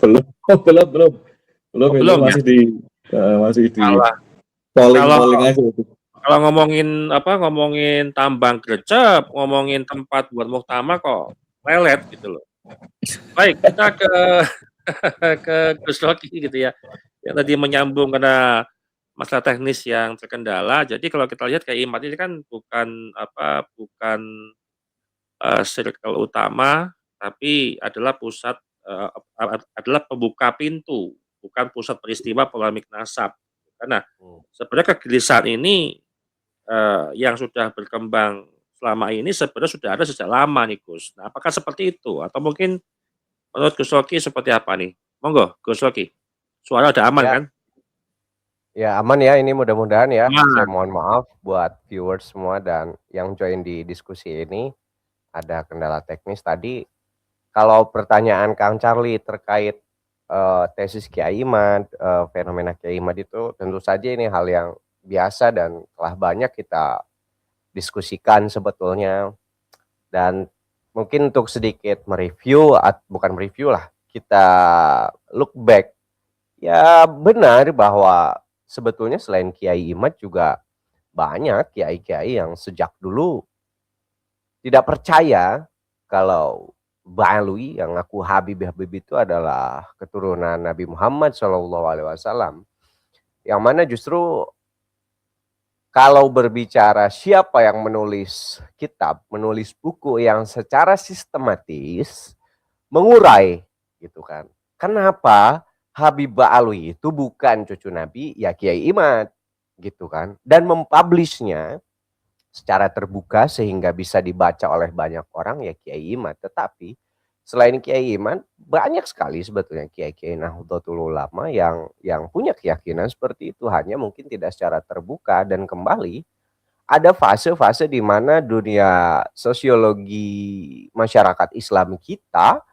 Belum, itu belum ya. masih di Kalau polling aja itu. Kalau ngomongin tambang Grecep, ngomongin tempat buat muktamar kok lelet gitu loh. Baik, kita ke ke Gus Rocky gitu ya. Yang tadi menyambung karena masalah teknis yang terkendala. Jadi kalau kita lihat kayak IMAT ini kan bukan circle utama, tapi adalah adalah pembuka pintu, bukan pusat peristiwa polemik nasab. Karena sebenarnya kegelisahan ini yang sudah berkembang selama ini sebenarnya sudah ada sejak lama nih Gus. Nah, apakah seperti itu atau mungkin menurut Gus Rocky seperti apa nih? Monggo Gus Rocky. Suara udah aman kan? Ya aman ya, ini mudah-mudahan ya. Aman. Saya mohon maaf buat viewers semua dan yang join di diskusi ini. Ada kendala teknis tadi. Kalau pertanyaan Kang Charlie terkait tesis Kiai Imad, fenomena Kiai Imad itu tentu saja ini hal yang biasa dan telah banyak kita diskusikan sebetulnya. Dan mungkin untuk sedikit mereview, bukan mereview lah, kita look back. Ya benar bahwa sebetulnya selain Kiai Imad juga banyak kiai-kiai yang sejak dulu tidak percaya kalau Ba'alwi yang ngaku Habib itu adalah keturunan Nabi Muhammad SAW. Yang mana justru kalau berbicara siapa yang menulis kitab, menulis buku yang secara sistematis mengurai gitu kan. Kenapa Habib Ba'alwi itu bukan cucu Nabi, ya Kiai Imad gitu kan. Dan mempublishnya secara terbuka sehingga bisa dibaca oleh banyak orang ya Kiai Imad. Tetapi selain Kiai Imad banyak sekali sebetulnya kiai-kiai Nahdlatul Ulama yang punya keyakinan seperti itu, hanya mungkin tidak secara terbuka. Dan kembali ada fase-fase di mana dunia sosiologi masyarakat Islam kita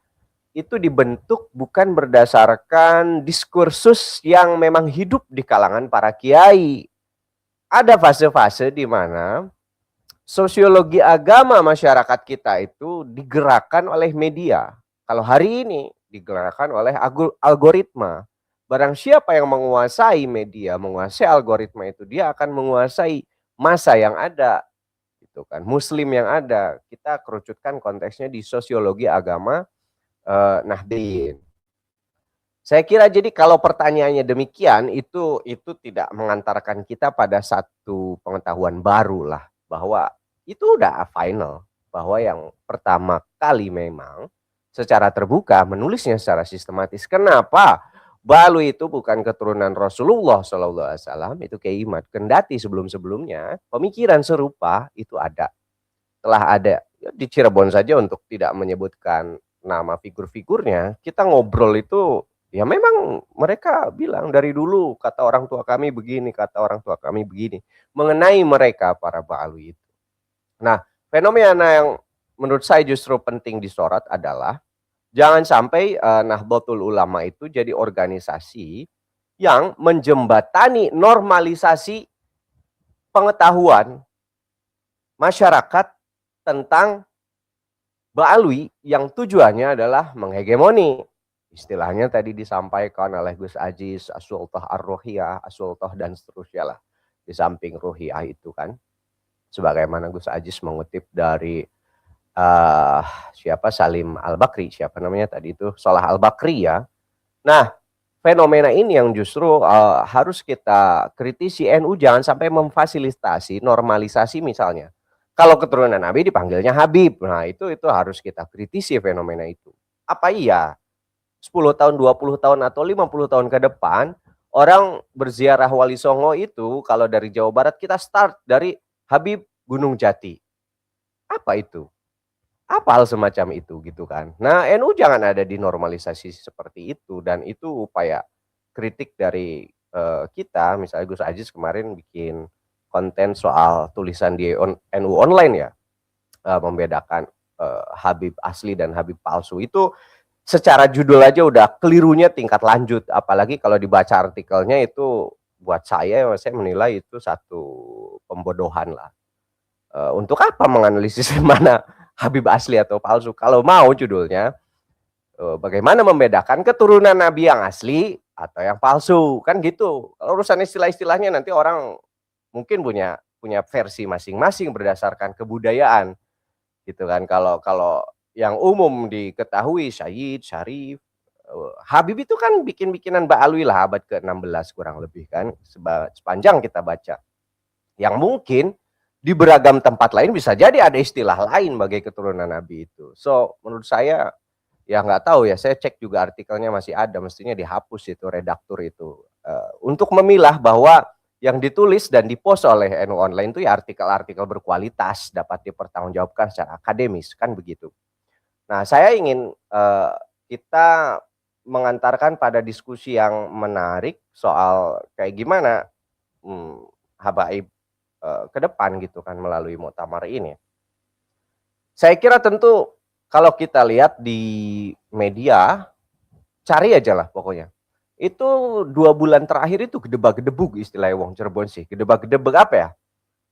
itu dibentuk bukan berdasarkan diskursus yang memang hidup di kalangan para kiai. Ada fase-fase di mana sosiologi agama masyarakat kita itu digerakkan oleh media. Kalau hari ini digerakkan oleh algoritma. Barang siapa yang menguasai media, menguasai algoritma itu, dia akan menguasai masa yang ada. Gitu kan. Muslim yang ada. Kita kerucutkan konteksnya di sosiologi agama Nahdliyin. Saya kira jadi kalau pertanyaannya demikian itu tidak mengantarkan kita pada satu pengetahuan baru lah, bahwa itu udah final, bahwa yang pertama kali memang secara terbuka menulisnya secara sistematis. Kenapa? Ba'alwi itu bukan keturunan Rasulullah SAW, itu Kiai Imad. Kendati sebelum-sebelumnya pemikiran serupa itu telah ada di Cirebon saja, untuk tidak menyebutkan nama figur-figurnya. Kita ngobrol itu ya memang mereka bilang dari dulu kata orang tua kami begini, kata orang tua kami begini mengenai mereka para Ba'alwi itu. Nah, fenomena yang menurut saya justru penting disorot adalah jangan sampai Nahdlatul Ulama itu jadi organisasi yang menjembatani normalisasi pengetahuan masyarakat tentang Ba'alwi yang tujuannya adalah menghegemoni. Istilahnya tadi disampaikan oleh Gus Aziz, As-Sultah Ar-Ruhiyah, As-Sultah dan seterusnya lah. Di samping Ruhiyah itu kan. Sebagaimana Gus Aziz mengutip dari Salim Al-Bakri, siapa namanya tadi itu, Salah Al-Bakri ya. Nah, fenomena ini yang justru harus kita kritisi. NU jangan sampai memfasilitasi normalisasi misalnya. Kalau keturunan Nabi dipanggilnya Habib. Nah, itu harus kita kritisi fenomena itu. Apa iya 10 tahun, 20 tahun atau 50 tahun ke depan orang berziarah Wali Songo itu kalau dari Jawa Barat kita start dari Habib Gunung Jati. Apa itu? apa hal semacam itu gitu kan. Nah, NU jangan ada di normalisasi seperti itu, dan itu upaya kritik dari kita. Misalnya Gus Aziz kemarin bikin konten soal tulisan di NU online ya, membedakan Habib asli dan Habib palsu. Itu secara judul aja udah kelirunya tingkat lanjut, apalagi kalau dibaca artikelnya itu buat saya menilai itu satu pembodohan lah. Untuk apa menganalisis mana Habib asli atau palsu? Kalau mau judulnya bagaimana membedakan keturunan Nabi yang asli atau yang palsu, kan gitu. Kalau urusan istilah-istilahnya nanti orang mungkin punya versi masing-masing berdasarkan kebudayaan, gitu kan. Kalau yang umum diketahui Syahid, Syarif, Habib itu kan bikin-bikinan Mbak Alwi lah abad ke-16 kurang lebih kan, sepanjang kita baca. Yang mungkin di beragam tempat lain bisa jadi ada istilah lain bagi keturunan Nabi itu. So, menurut saya, ya nggak tahu ya, saya cek juga artikelnya masih ada, mestinya dihapus itu, redaktur itu. Untuk memilah bahwa yang ditulis dan dipost oleh NU Online itu ya artikel-artikel berkualitas, dapat dipertanggungjawabkan secara akademis, kan begitu. Nah, saya ingin kita mengantarkan pada diskusi yang menarik soal kayak gimana habaib ke depan gitu kan melalui muktamar ini. Saya kira tentu kalau kita lihat di media, cari aja lah pokoknya. Itu 2 bulan terakhir itu gedebak-gedebuk istilah wong Cirebon sih. Gedebak-gedebuk apa ya?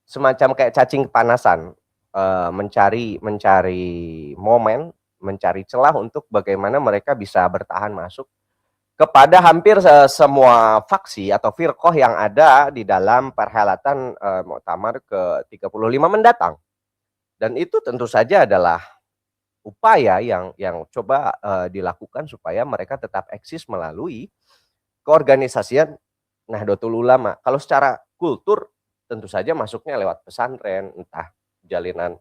Semacam kayak cacing kepanasan, mencari momen, mencari celah untuk bagaimana mereka bisa bertahan masuk kepada hampir semua faksi atau firqoh yang ada di dalam perhelatan muktamar ke-35 mendatang. Dan itu tentu saja adalah upaya yang coba dilakukan supaya mereka tetap eksis melalui keorganisasian Nahdlatul Ulama. Kalau secara kultur tentu saja masuknya lewat pesantren, entah jalinan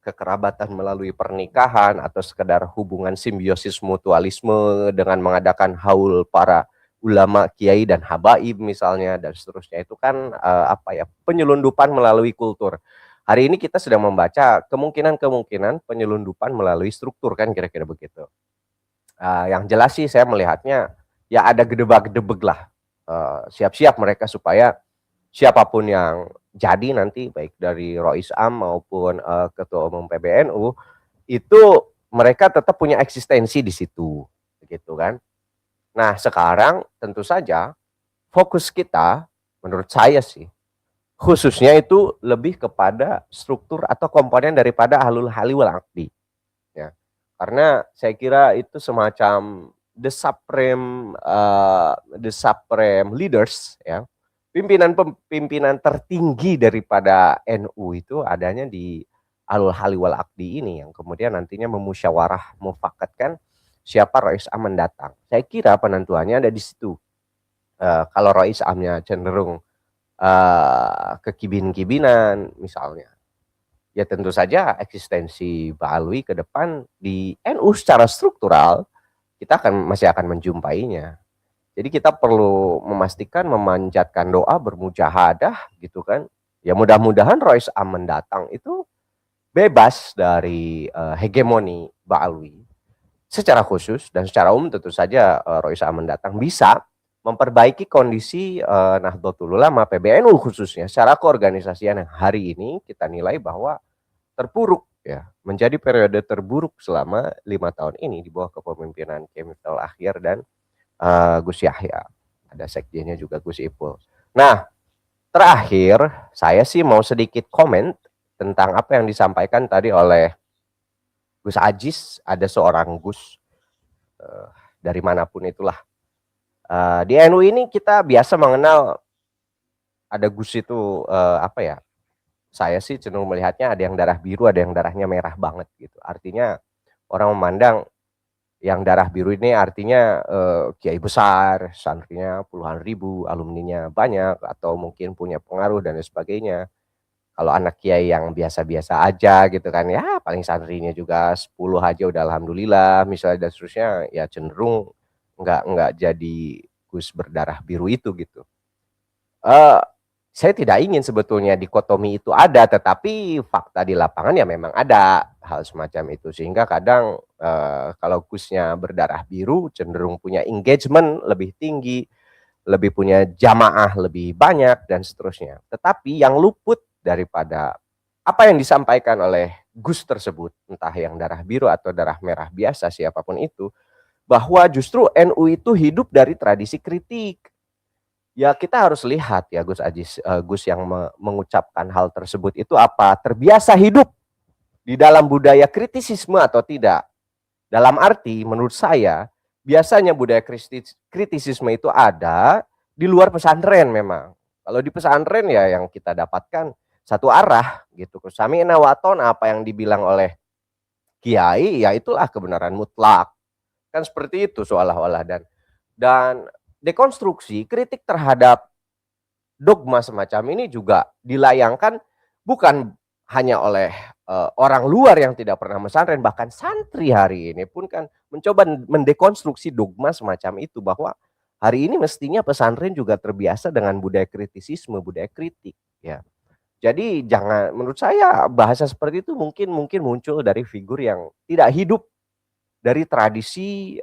kekerabatan melalui pernikahan atau sekedar hubungan simbiosis mutualisme dengan mengadakan haul para ulama, kiai dan habaib misalnya dan seterusnya. Itu kan penyelundupan melalui kultur. Hari ini kita sedang membaca kemungkinan penyelundupan melalui struktur, kan kira-kira begitu. Yang jelas sih saya melihatnya ya ada gedebak-gedebek lah. Siap-siap mereka supaya siapapun yang jadi nanti baik dari Rois Am maupun Ketua Umum PBNU itu mereka tetap punya eksistensi di situ, gitu kan. Nah, sekarang tentu saja fokus kita menurut saya sih khususnya itu lebih kepada struktur atau komponen daripada ahlul hali wal aqdi. Ya. Karena saya kira itu semacam the supreme leaders ya. Pimpinan tertinggi daripada NU itu adanya di ahlul hali wal aqdi ini yang kemudian nantinya memusyawarah mufakatkan siapa Rois Am mendatang. Saya kira penentuannya ada di situ. Kalau Rois Amnya cenderung kekibin-kibinan misalnya, ya tentu saja eksistensi Ba'alwi ke depan di NU secara struktural kita masih akan menjumpainya. Jadi kita perlu memastikan memanjatkan doa bermujahadah gitu kan. Ya mudah-mudahan Rois Am mendatang itu bebas dari hegemoni Ba'alwi secara khusus, dan secara umum tentu saja Rois Am mendatang bisa memperbaiki kondisi Nahdlatul Ulama PBNU khususnya secara keorganisasian yang hari ini kita nilai bahwa terpuruk ya, menjadi periode terburuk selama 5 tahun ini di bawah kepemimpinan Kiai Miftahul Akhir dan Gus Yahya. Ada sekjennya juga Gus Ipul. Nah, terakhir saya sih mau sedikit komen tentang apa yang disampaikan tadi oleh Gus Aziz. Ada seorang Gus dari manapun itulah. Di NU ini kita biasa mengenal ada Gus itu saya sih cenderung melihatnya ada yang darah biru, ada yang darahnya merah banget gitu. Artinya orang memandang yang darah biru ini artinya kiai besar, santrinya puluhan ribu, alumninya banyak atau mungkin punya pengaruh dan sebagainya. Kalau anak kiai yang biasa-biasa aja gitu kan ya paling santrinya juga 10 aja udah alhamdulillah misalnya dan seterusnya, ya cenderung nggak jadi Gus berdarah biru itu gitu. saya tidak ingin sebetulnya dikotomi itu ada, tetapi fakta di lapangan ya memang ada hal semacam itu. Sehingga kadang kalau Gusnya berdarah biru cenderung punya engagement lebih tinggi, lebih punya jamaah lebih banyak dan seterusnya. Tetapi yang luput daripada apa yang disampaikan oleh Gus tersebut, entah yang darah biru atau darah merah biasa siapapun itu, bahwa justru NU itu hidup dari tradisi kritik. Ya kita harus lihat ya Gus yang mengucapkan hal tersebut itu apa terbiasa hidup di dalam budaya kritisisme atau tidak. Dalam arti menurut saya biasanya budaya kritisisme itu ada di luar pesantren memang. Kalau di pesantren ya yang kita dapatkan satu arah gitu. Sami'na wa ata'na, apa yang dibilang oleh kiai ya itulah kebenaran mutlak. Kan seperti itu seolah-olah dan dekonstruksi kritik terhadap dogma semacam ini juga dilayangkan bukan hanya oleh orang luar yang tidak pernah pesantren, bahkan santri hari ini pun kan mencoba mendekonstruksi dogma semacam itu, bahwa hari ini mestinya pesantren juga terbiasa dengan budaya kritisisme, budaya kritik ya. Jadi jangan, menurut saya bahasa seperti itu mungkin muncul dari figur yang tidak hidup dari tradisi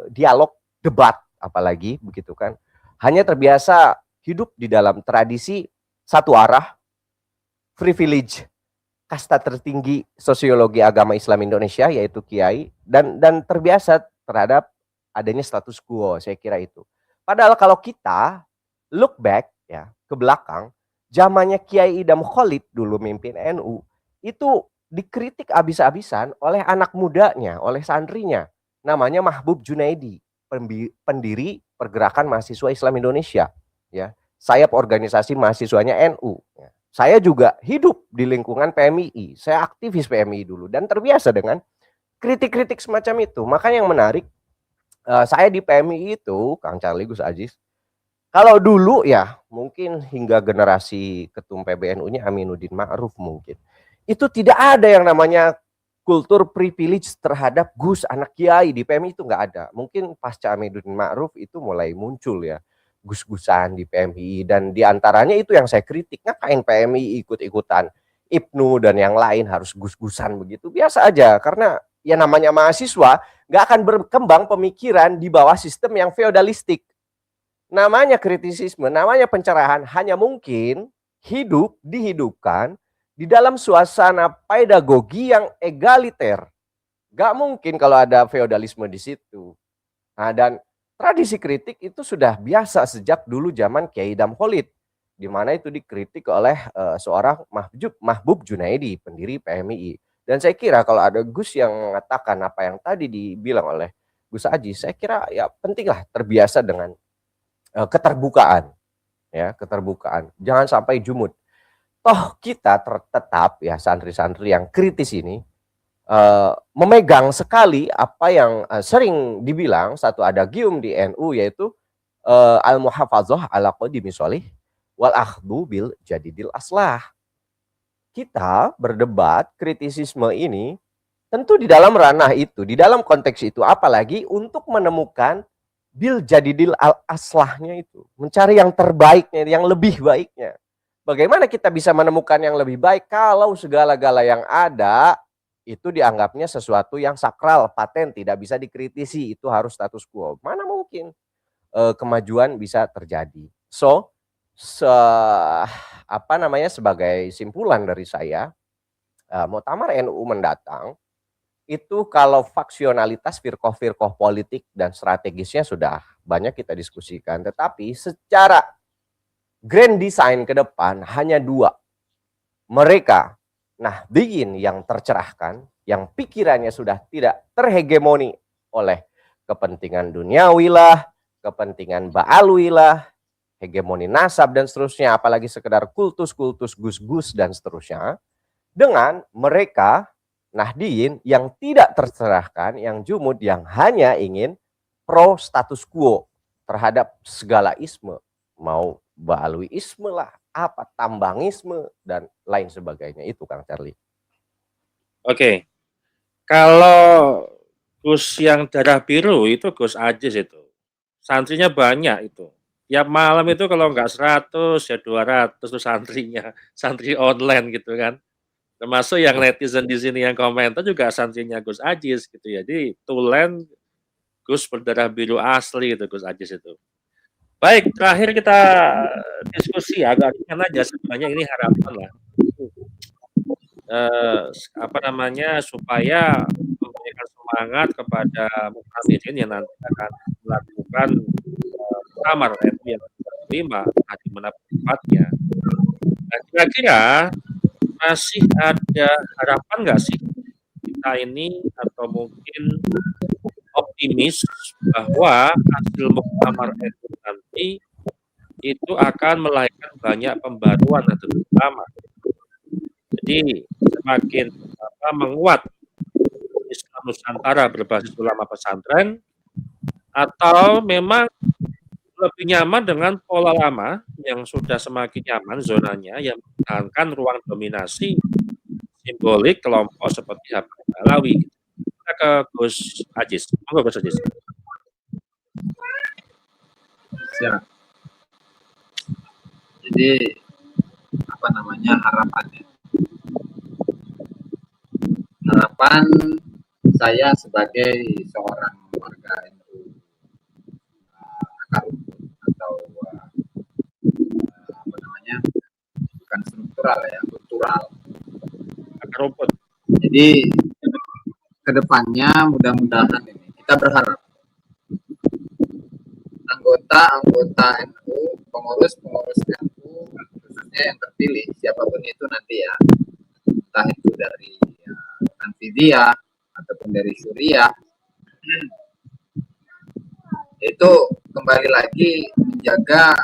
dialog debat, apalagi begitu kan, hanya terbiasa hidup di dalam tradisi satu arah, privilege kasta tertinggi sosiologi agama Islam Indonesia yaitu kiai, dan terbiasa terhadap adanya status quo. Saya kira itu. Padahal kalau kita look back ya ke belakang, zamannya Kiai Idam Khalid dulu mimpin NU itu dikritik habis-habisan oleh anak mudanya, oleh santrinya, namanya Mahbub Junaidi, pendiri Pergerakan Mahasiswa Islam Indonesia ya, sayap organisasi mahasiswanya NU ya. Saya juga hidup di lingkungan PMII, saya aktivis PMII dulu dan terbiasa dengan kritik-kritik semacam itu. Makanya yang menarik, saya di PMII itu, Kang Charlie, Gus Aziz, kalau dulu ya mungkin hingga generasi ketum PBNU-nya Aminuddin Ma'ruf mungkin, itu tidak ada yang namanya kultur privilege terhadap Gus anak kiai. Di PMI itu nggak ada. Mungkin pasca Aminuddin Ma'ruf itu mulai muncul ya Gus-Gusan di PMI, dan diantaranya itu yang saya kritik, ngapain PMI ikut-ikutan Ibnu dan yang lain harus Gus-Gusan begitu, biasa aja, karena ya namanya mahasiswa nggak akan berkembang pemikiran di bawah sistem yang feodalistik. Namanya kritisisme, namanya pencerahan hanya mungkin dihidupkan di dalam suasana pedagogi yang egaliter. Gak mungkin kalau ada feodalisme di situ. Nah, dan tradisi kritik itu sudah biasa sejak dulu zaman Kiai Idam Khalid, di mana itu dikritik oleh seorang Mahbub Junaidi, pendiri PMII. Dan saya kira kalau ada Gus yang mengatakan apa yang tadi dibilang oleh Gus Aji, saya kira ya pentinglah terbiasa dengan keterbukaan, ya keterbukaan. Jangan sampai jumud. Toh kita tetap ya santri-santri yang kritis ini memegang sekali apa yang sering dibilang satu adagium di NU, yaitu al-muhafadzah ala qadimi sholih wal akhdu bil jadidil aslah. Kita berdebat kritisisme ini tentu di dalam ranah itu, di dalam konteks itu, apalagi untuk menemukan bil jadidil aslahnya itu, mencari yang terbaiknya, yang lebih baiknya. Bagaimana kita bisa menemukan yang lebih baik kalau segala-gala yang ada itu dianggapnya sesuatu yang sakral, paten, tidak bisa dikritisi, itu harus status quo. Mana mungkin kemajuan bisa terjadi. Sebagai simpulan dari saya, Muktamar NU mendatang itu kalau faksionalitas firqoh-firqoh politik dan strategisnya sudah banyak kita diskusikan, tetapi secara grand design ke depan hanya dua. Mereka Nahdliyin yang tercerahkan, yang pikirannya sudah tidak terhegemoni oleh kepentingan duniawi lah, kepentingan ba'alwi lah, hegemoni nasab dan seterusnya, apalagi sekedar kultus-kultus gus-gus dan seterusnya, dengan mereka Nahdliyin yang tidak tercerahkan, yang jumud, yang hanya ingin pro status quo terhadap segala isme, mau ba'alwiisme lah, apa tambangisme dan lain sebagainya. Itu Kang Charlie. Oke. Kalau Gus yang darah biru itu Gus Aziz itu. Santrinya banyak itu. tiap malam itu kalau nggak 100 ya 200 tuh santrinya, santri online gitu kan. Termasuk yang netizen di sini yang komentar juga santrinya Gus Ajis gitu ya. Jadi tulen Gus berdarah biru asli gitu Gus Ajis itu. Baik, terakhir kita diskusi agak ringan aja sebenarnya ini harapan lah. Apa namanya, supaya memberikan semangat kepada muhamirin yang nanti akan melakukan muktamar NU yang ke-5 di mana tempatnya. Nah, kira-kira masih ada harapan nggak sih kita ini atau mungkin optimis bahwa hasil muktamar NU nanti itu akan melahirkan banyak pembaruan atau terutama. Jadi semakin menguat Islam Nusantara berbasis ulama pesantren, atau memang lebih nyaman dengan pola lama yang sudah semakin nyaman zonanya yang mempertahankan ruang dominasi simbolik kelompok seperti Habib Alawi. Kita ke Gus Ajis. Monggo Gus Ajis. Siap. Jadi apa namanya harapannya? Harapan saya sebagai seorang warga NU akar rumput atau apa namanya, bukan struktural ya, kultural. Akar rumput. Jadi kedepannya mudah-mudahan ini kita berharap anggota NU, pengurus NU khususnya yang terpilih siapapun itu nanti ya, entah itu dari Tanfidiyah ataupun dari Syuriah, itu kembali lagi menjaga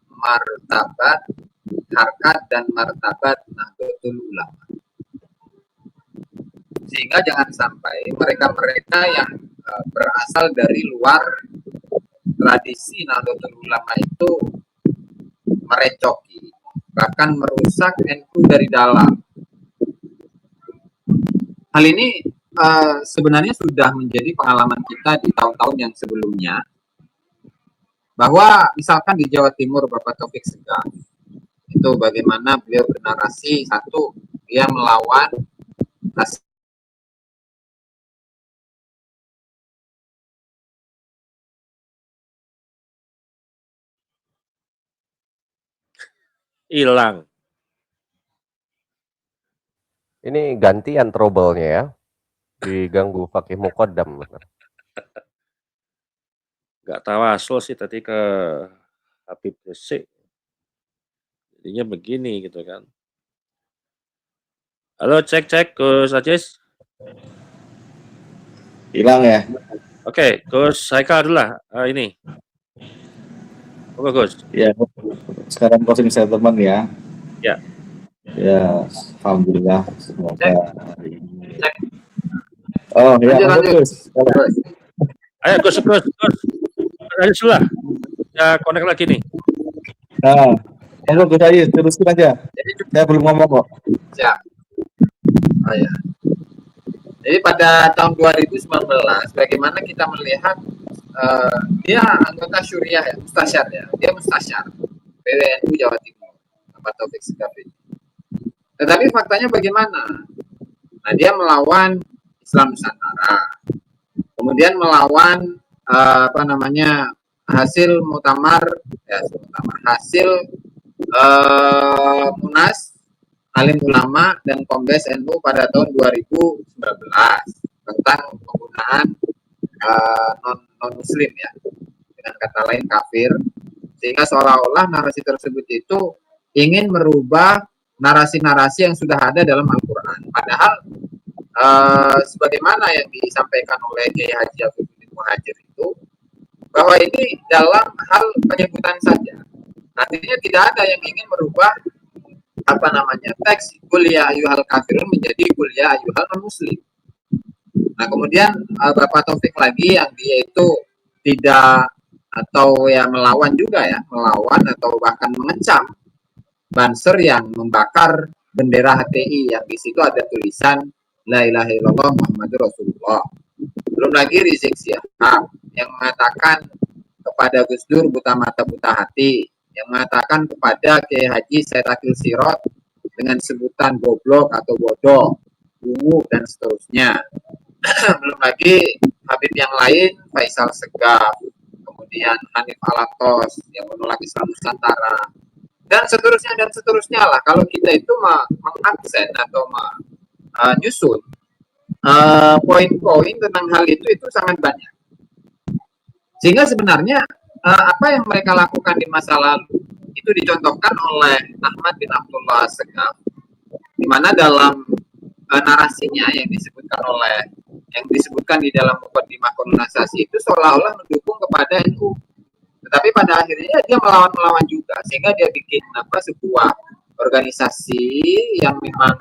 martabat, harkat dan martabat Nahdlatul Ulama, sehingga jangan sampai mereka-mereka yang berasal dari luar tradisi Nahdlatul Ulama itu merecoki, bahkan merusak NU dari dalam. Hal ini sebenarnya sudah menjadi pengalaman kita di tahun-tahun yang sebelumnya, bahwa misalkan di Jawa Timur Bapak Taufik Segaf itu bagaimana beliau bernarasi, satu, dia melawan hilang. Ini gantian trouble-nya ya. Diganggu Fakih Muqaddam. Nggak tawasul sih tadi ke Habib Rizik. Jadinya begini gitu kan. Halo, cek Gus Ajis. Hilang ya. Oke, Gus Haikal dulu lah ini. Oke, Gus. Ya, sekarang closing statement ya. Ya. Ya, alhamdulillah semoga hari ini. Oh, ya, lanjut. Ayo Gus Ajis lah. Ya, connect lagi nih. Nah, Gus Ajis, teruskan aja. Saya belum ngomong kok. Siap. Oh ya. Jadi pada tahun 2019, bagaimana kita melihat dia anggota Syuriah ya, mustasyar ya, dia mustasyar PWNU Jawa Timur, Bapak Taufik Segaf. Tetapi faktanya bagaimana? Nah, dia melawan Islam Nusantara, kemudian melawan apa namanya, hasil muktamar hasil Munas Alim Ulama dan Kombes NU pada tahun 2019 tentang penggunaan non Muslim ya, dengan kata lain kafir, sehingga seolah-olah narasi tersebut itu ingin merubah narasi-narasi yang sudah ada dalam Al-Quran. Padahal sebagaimana yang disampaikan oleh Kiai Haji Afifuddin Muhajir itu, bahwa ini dalam hal penyebutan saja, artinya tidak ada yang ingin merubah apa namanya teks kuliah ayyuhal kafirun menjadi kuliah ayyuhal non muslim. Nah, kemudian Bapak Taufik lagi yang dia itu tidak atau ya melawan juga ya, melawan atau bahkan mengecam Banser yang membakar bendera HTI yang di situ ada tulisan La ilaha illallah Muhammadur Rasulullah. Belum lagi Rizik Syihab yang mengatakan kepada Gus Dur buta mata buta hati, yang mengatakan kepada Kiai Haji Said Akil Sirot dengan sebutan goblok atau bodoh, bungu dan seterusnya. Belum lagi Habib yang lain, Faisal Segaf, kemudian Hanif Alatos yang menolak Islam Nusantara, dan seterusnya lah. Kalau kita itu mengaksen atau menyusun poin-poin tentang hal itu sangat banyak. Sehingga sebenarnya apa yang mereka lakukan di masa lalu itu dicontohkan oleh Ahmad bin Abdullah Segaf, di mana dalam narasinya yang disebutkan di dalam mukadimah kolonisasi itu seolah-olah mendukung kepada NU, tetapi pada akhirnya dia melawan juga, sehingga dia bikin sebuah organisasi yang memang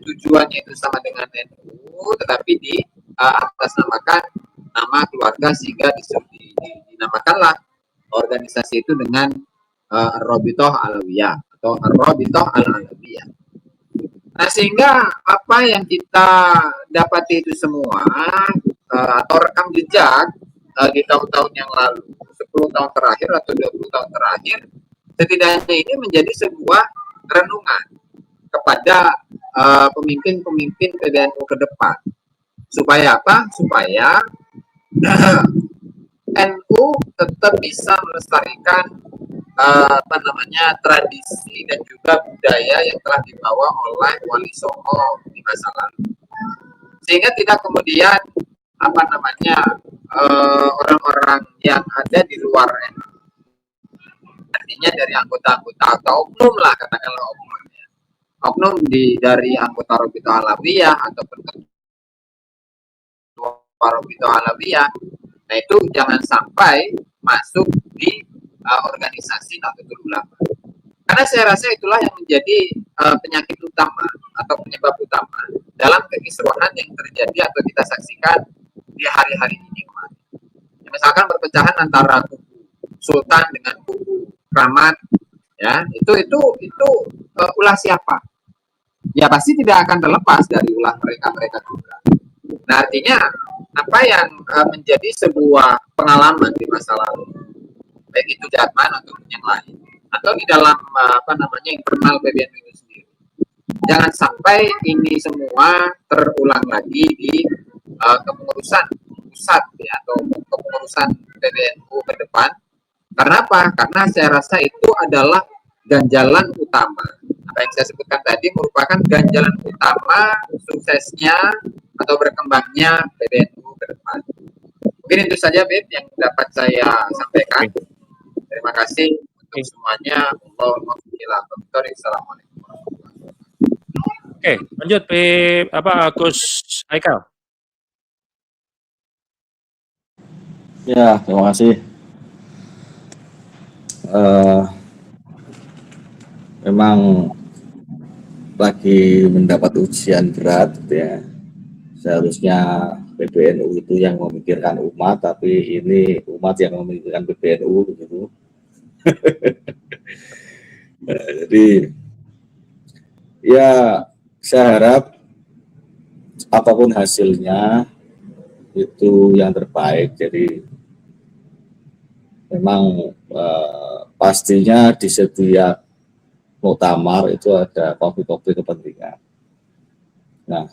tujuannya itu sama dengan NU, tetapi di atasnamakan nama keluarga, sehingga dinamakanlah organisasi itu dengan Ar-Rabithah Alawiyah atau Ar-Rabithah Al-Alawiyah. Nah, sehingga apa yang kita dapati itu semua atau rekam jejak di tahun-tahun yang lalu, 10 tahun terakhir atau 20 tahun terakhir, setidaknya ini menjadi sebuah renungan kepada pemimpin-pemimpin PBNU ke depan. Supaya apa? Supaya NU tetap bisa melestarikan tradisi dan juga budaya yang telah dibawa oleh Wali Songo di masa lalu, sehingga tidak kemudian orang-orang yang ada di luar NU, artinya dari anggota-anggota atau oknum lah, katakanlah oknum dari anggota Rabithah Alawiyah ataupun ketua Rabithah Alawiyah, nah itu jangan sampai masuk di organisasi Nahdlatul Ulama, karena saya rasa itulah yang menjadi penyakit utama atau penyebab utama dalam kekisruhan yang terjadi atau kita saksikan di hari-hari ini. Misalkan perpecahan antara kubu Sultan dengan kubu Keramat, ya itu ulah siapa? Ya pasti tidak akan terlepas dari ulah mereka juga. Nah, artinya apa yang menjadi sebuah pengalaman di masa lalu, baik itu Jatman atau yang lain, atau di dalam internal PBNU itu sendiri, jangan sampai ini semua terulang lagi di kepengurusan pusat ya, atau kepengurusan PBNU ke depan. Karena apa? Karena saya rasa itu adalah ganjalan utama. Apa yang saya sebutkan tadi merupakan ganjalan utama suksesnya atau berkembangnya PBNU ke depan. Mungkin itu saja, Bib, yang dapat saya sampaikan. Terima kasih untuk semuanya. Assalamualaikum. Oke, lanjut Bib Gus Haikal. Ya, terima kasih. Memang lagi mendapat ujian berat gitu ya. Seharusnya PBNU itu yang memikirkan umat, tapi ini umat yang memikirkan PBNU gitu. Jadi ya saya harap apapun hasilnya itu yang terbaik. Jadi memang pastinya di setiap muktamar itu ada konflik-konflik kepentingan. Nah,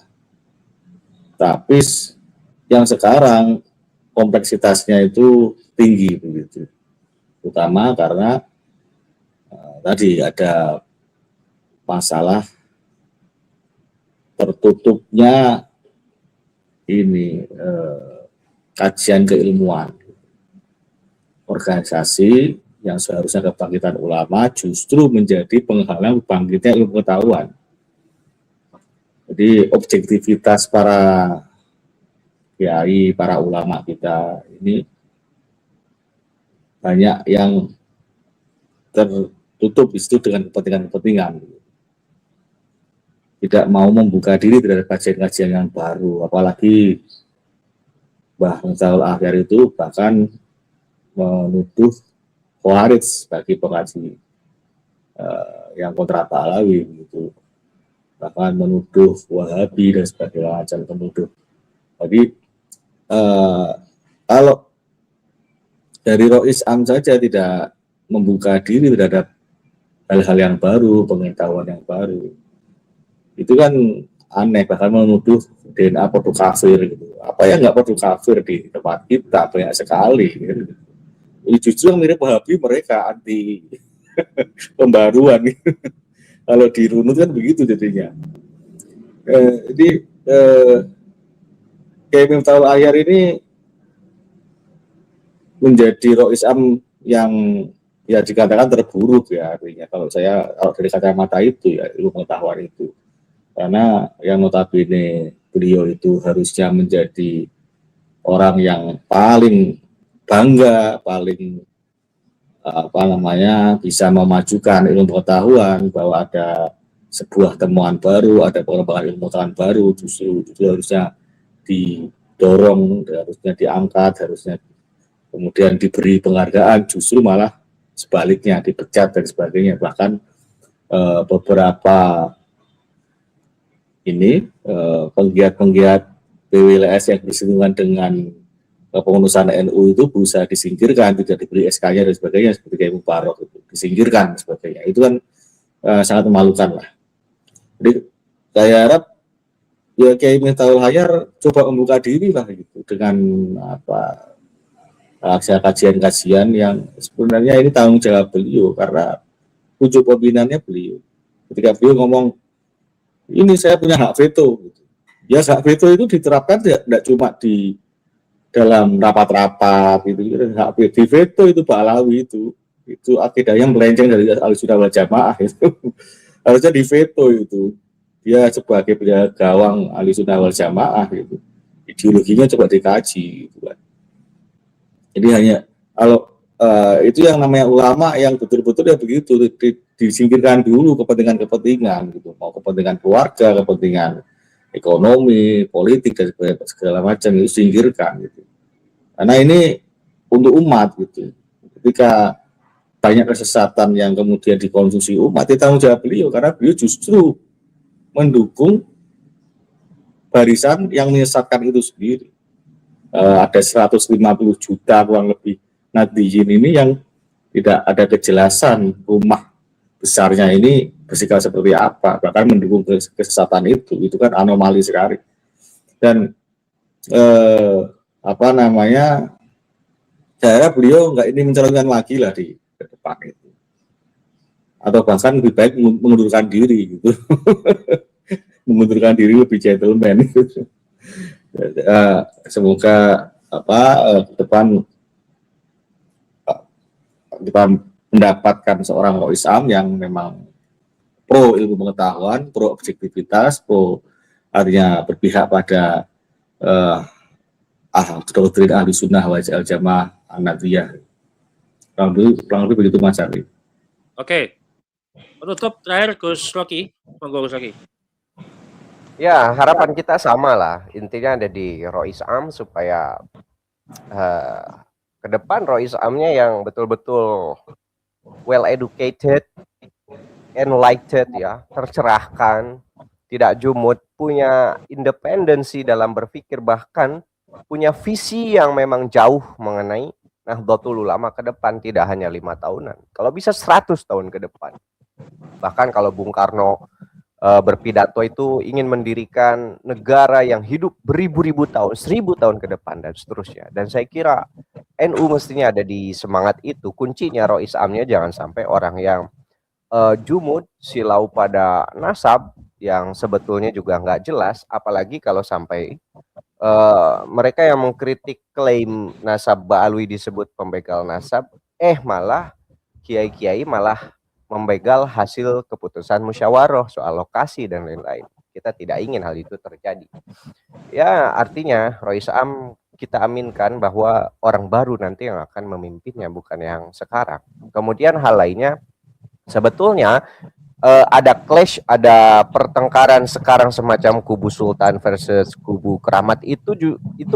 tapi yang sekarang kompleksitasnya itu tinggi begitu, terutama karena tadi ada masalah tertutupnya ini kajian keilmuan. Organisasi yang seharusnya kebangkitan ulama justru menjadi penghalang bangkitnya ilmu pengetahuan. Jadi objektivitas para kiai, para ulama kita ini banyak yang tertutup itu dengan kepentingan-kepentingan. Tidak mau membuka diri terhadap kajian-kajian yang baru, apalagi Mbah Miftahul Akhyar itu bahkan menuduh Khawarij bagi pengkaji yang kontra Pahlawi gitu, bahkan menuduh Wahabi dan sebagainya macam penuduh. Jadi kalau dari Rois Am saja tidak membuka diri terhadap hal-hal yang baru, pengetahuan yang baru. Itu kan aneh, bahkan menuduh DNA produk kafir gitu. Apa yang nggak produk kafir di tempat kita banyak sekali gitu. Justru yang mirip Wahabi mereka anti pembaruan. Kalau dirunut kan begitu jadinya. Jadi Kiai Miftahul Ahyar ini menjadi Rois Am yang ya dikatakan terburuk ya, artinya kalau dari kacamata itu ya, ilmu pengetahuan itu, karena yang notabene beliau itu harusnya menjadi orang yang paling bangga, paling bisa memajukan ilmu pengetahuan, bahwa ada sebuah temuan baru, ada pengembangan ilmu pengetahuan baru, justru harusnya didorong, harusnya diangkat, harusnya kemudian diberi penghargaan, justru malah sebaliknya dipecat dan sebagainya. Bahkan beberapa penggiat-penggiat PWLS yang bersinggungan dengan pengurusan NU itu berusaha disingkirkan, tidak diberi SK-nya dan sebagainya, seperti Kiai Mubarok itu disingkirkan dan sebagainya. Itu kan sangat memalukan lah. Jadi saya harap ya Kiai Miftahul Ahyar coba membuka diri lah gitu, dengan kajian-kajian yang sebenarnya ini tanggung jawab beliau, karena pucuk pimpinannya beliau. Ketika beliau ngomong, ini saya punya hak veto, gitu. Ya hak veto itu diterapkan tidak cuma di dalam rapat-rapat gitu, hak veto itu Pak Alawi itu akidah yang melenceng dari Ahlussunnah wal Jamaah itu. Harusnya di veto itu. Dia sebagai penjaga gawang Ahlussunnah wal Jamaah gitu. Ideologinya coba dikaji gitu kan. Jadi hanya kalau itu yang namanya ulama yang betul-betul ya begitu, disingkirkan dulu kepentingan-kepentingan gitu, mau kepentingan keluarga, kepentingan ekonomi, politik dan segala macam itu singkirkan gitu. Karena ini untuk umat gitu. Ketika banyak kesesatan yang kemudian dikonsumsi umat, itu tanggung jawab beliau, karena beliau justru mendukung barisan yang menyesatkan itu sendiri. Ada 150 juta kurang lebih nadiyin ini yang tidak ada kejelasan rumah besarnya ini bersikap seperti apa, bahkan mendukung kesesatan itu kan anomali sekali. Dan saya harap beliau nggak ini mencalonkan lagi lah di depan itu, atau bahkan lebih baik mengundurkan diri gitu. Mengundurkan diri lebih gentleman gitu. Semoga ke depan kita mendapatkan seorang Rois Am yang memang pro ilmu pengetahuan, pro objektivitas, pro artinya berpihak pada doktrin Ahlussunnah wal Jamaah An-Nahdliyah. Kurang lebih begitu Mas Ari. Oke. Penutup terakhir Gus Rocky, monggo Gus Rocky. Ya, harapan kita sama lah. Intinya ada di Rois Am supaya ke depan Rois Amnya yang betul-betul well educated, enlightened ya, tercerahkan, tidak jumut, punya independensi dalam berpikir, bahkan punya visi yang memang jauh mengenai Nahdlatul Ulama ke depan, tidak hanya 5 tahunan. Kalau bisa 100 tahun ke depan. Bahkan kalau Bung Karno berpidato itu ingin mendirikan negara yang hidup beribu-ribu tahun, 1000 tahun ke depan dan seterusnya. Dan saya kira NU mestinya ada di semangat itu. Kuncinya Rois Amnya jangan sampai orang yang jumud, silau pada nasab yang sebetulnya juga nggak jelas, apalagi kalau sampai mereka yang mengkritik klaim nasab Ba'alwi disebut pembegal nasab, malah kiai-kiai malah membegal hasil keputusan musyawarah soal lokasi dan lain-lain. Kita tidak ingin hal itu terjadi. Ya, artinya Rois Am kita aminkan bahwa orang baru nanti yang akan memimpinnya, bukan yang sekarang. Kemudian hal lainnya, sebetulnya ada clash, ada pertengkaran sekarang semacam kubu Sultan versus kubu Keramat itu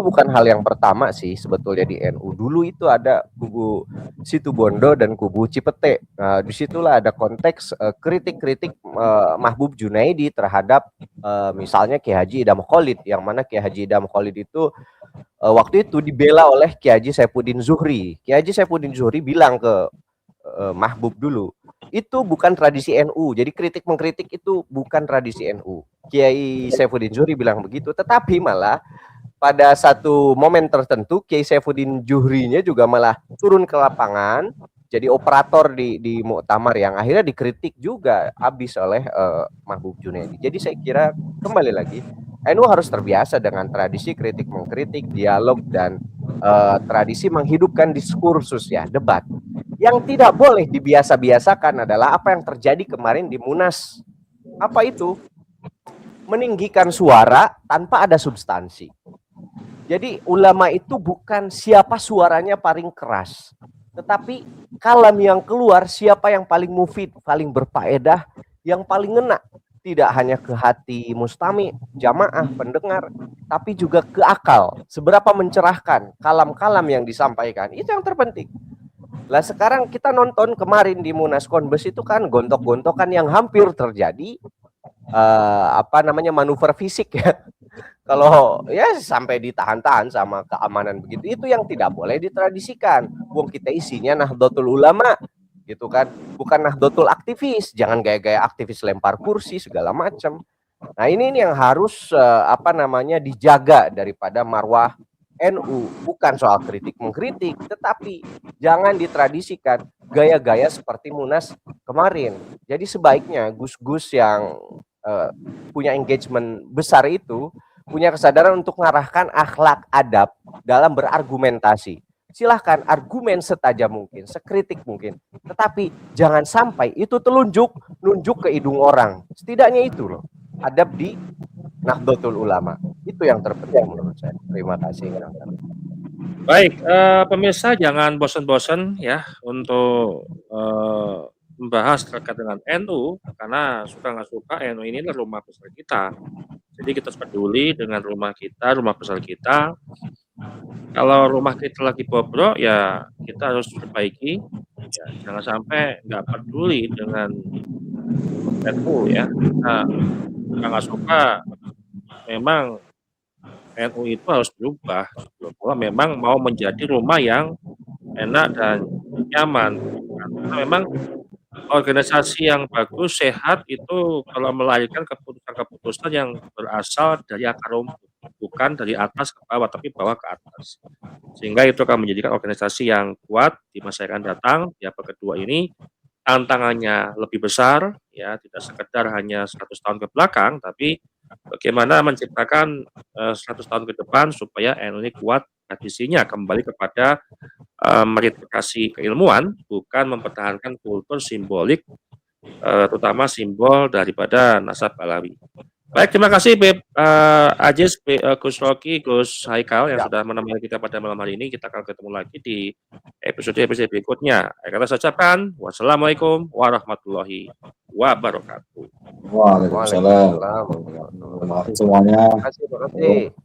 bukan hal yang pertama sih sebetulnya di NU. Dulu itu ada kubu Situbondo dan kubu Cipete. Nah, disitulah ada konteks kritik-kritik Mahbub Junaidi terhadap misalnya Kiai Haji Idham Khalid, yang mana Kiai Haji Idham Khalid itu waktu itu dibela oleh Kiai Haji Saifuddin Zuhri. Kiai Haji Saifuddin Zuhri bilang ke Mahbub dulu, itu bukan tradisi NU. Jadi kritik mengkritik itu bukan tradisi NU. Kiai Saifuddin Zuhri bilang begitu, tetapi malah pada satu momen tertentu Kiai Saifuddin Zuhrinya juga malah turun ke lapangan jadi operator di muktamar yang akhirnya dikritik juga habis oleh Mahbub Junaidi. Jadi saya kira kembali lagi NU harus terbiasa dengan tradisi kritik mengkritik, dialog dan tradisi menghidupkan diskursus ya, debat. Yang tidak boleh dibiasa-biasakan adalah apa yang terjadi kemarin di Munas. Apa itu? Meninggikan suara tanpa ada substansi. Jadi ulama itu bukan siapa suaranya paling keras, tetapi kalam yang keluar siapa yang paling mufid, paling berfaedah, yang paling ngena. Tidak hanya ke hati mustami, jamaah, pendengar, tapi juga ke akal. Seberapa mencerahkan kalam-kalam yang disampaikan, itu yang terpenting. Lah sekarang kita nonton kemarin di Munas Konbes itu kan gontok-gontokan yang hampir terjadi, manuver fisik ya. Kalau ya sampai ditahan-tahan sama keamanan begitu, itu yang tidak boleh ditradisikan. Wong kita isinya Nahdlatul Ulama gitu kan, bukan Nahdlatul aktivis. Jangan gaya-gaya aktivis lempar kursi segala macam. Nah ini yang harus dijaga daripada marwah NU, bukan soal kritik mengkritik, tetapi jangan ditradisikan gaya-gaya seperti Munas kemarin. Jadi sebaiknya gus-gus yang punya engagement besar itu punya kesadaran untuk mengarahkan akhlak adab dalam berargumentasi. Silahkan argumen setajam mungkin, sekritik mungkin, tetapi jangan sampai itu nunjuk ke hidung orang. Setidaknya itu loh, adab di Nahdlatul Ulama. Itu yang terpenting menurut saya. Terima kasih. Baik, pemirsa jangan bosan-bosan ya untuk membahas terkait dengan NU, karena suka nggak suka NU ini adalah rumah besar kita. Jadi kita harus peduli dengan rumah kita, rumah besar kita. Kalau rumah kita lagi bobrok, ya kita harus perbaiki. Ya, jangan sampai nggak peduli dengan NU ya. Nah, suka nggak suka, memang NU itu harus berubah. Bahwa memang mau menjadi rumah yang enak dan nyaman. Karena memang organisasi yang bagus, sehat itu kalau melahirkan keputusan-keputusan yang berasal dari akar rumput, bukan dari atas ke bawah, tapi bawah ke atas. Sehingga itu akan menjadikan organisasi yang kuat di masa yang akan datang. Di abad kedua ini tantangannya lebih besar, ya tidak sekedar hanya 100 tahun ke belakang, tapi bagaimana menciptakan 100 tahun ke depan supaya NU ini kuat tradisinya kembali kepada meritokrasi keilmuan, bukan mempertahankan kultur simbolik, terutama simbol daripada nasab Alawi. Baik, terima kasih Beb Aziz, Gus Rocky, Gus Haikal yang sudah menemani kita pada malam hari ini. Kita akan ketemu lagi di episode berikutnya. Kata saya ucapkan, wassalamualaikum warahmatullahi wabarakatuh. Waalaikumsalam. Terima kasih semuanya. Terima kasih.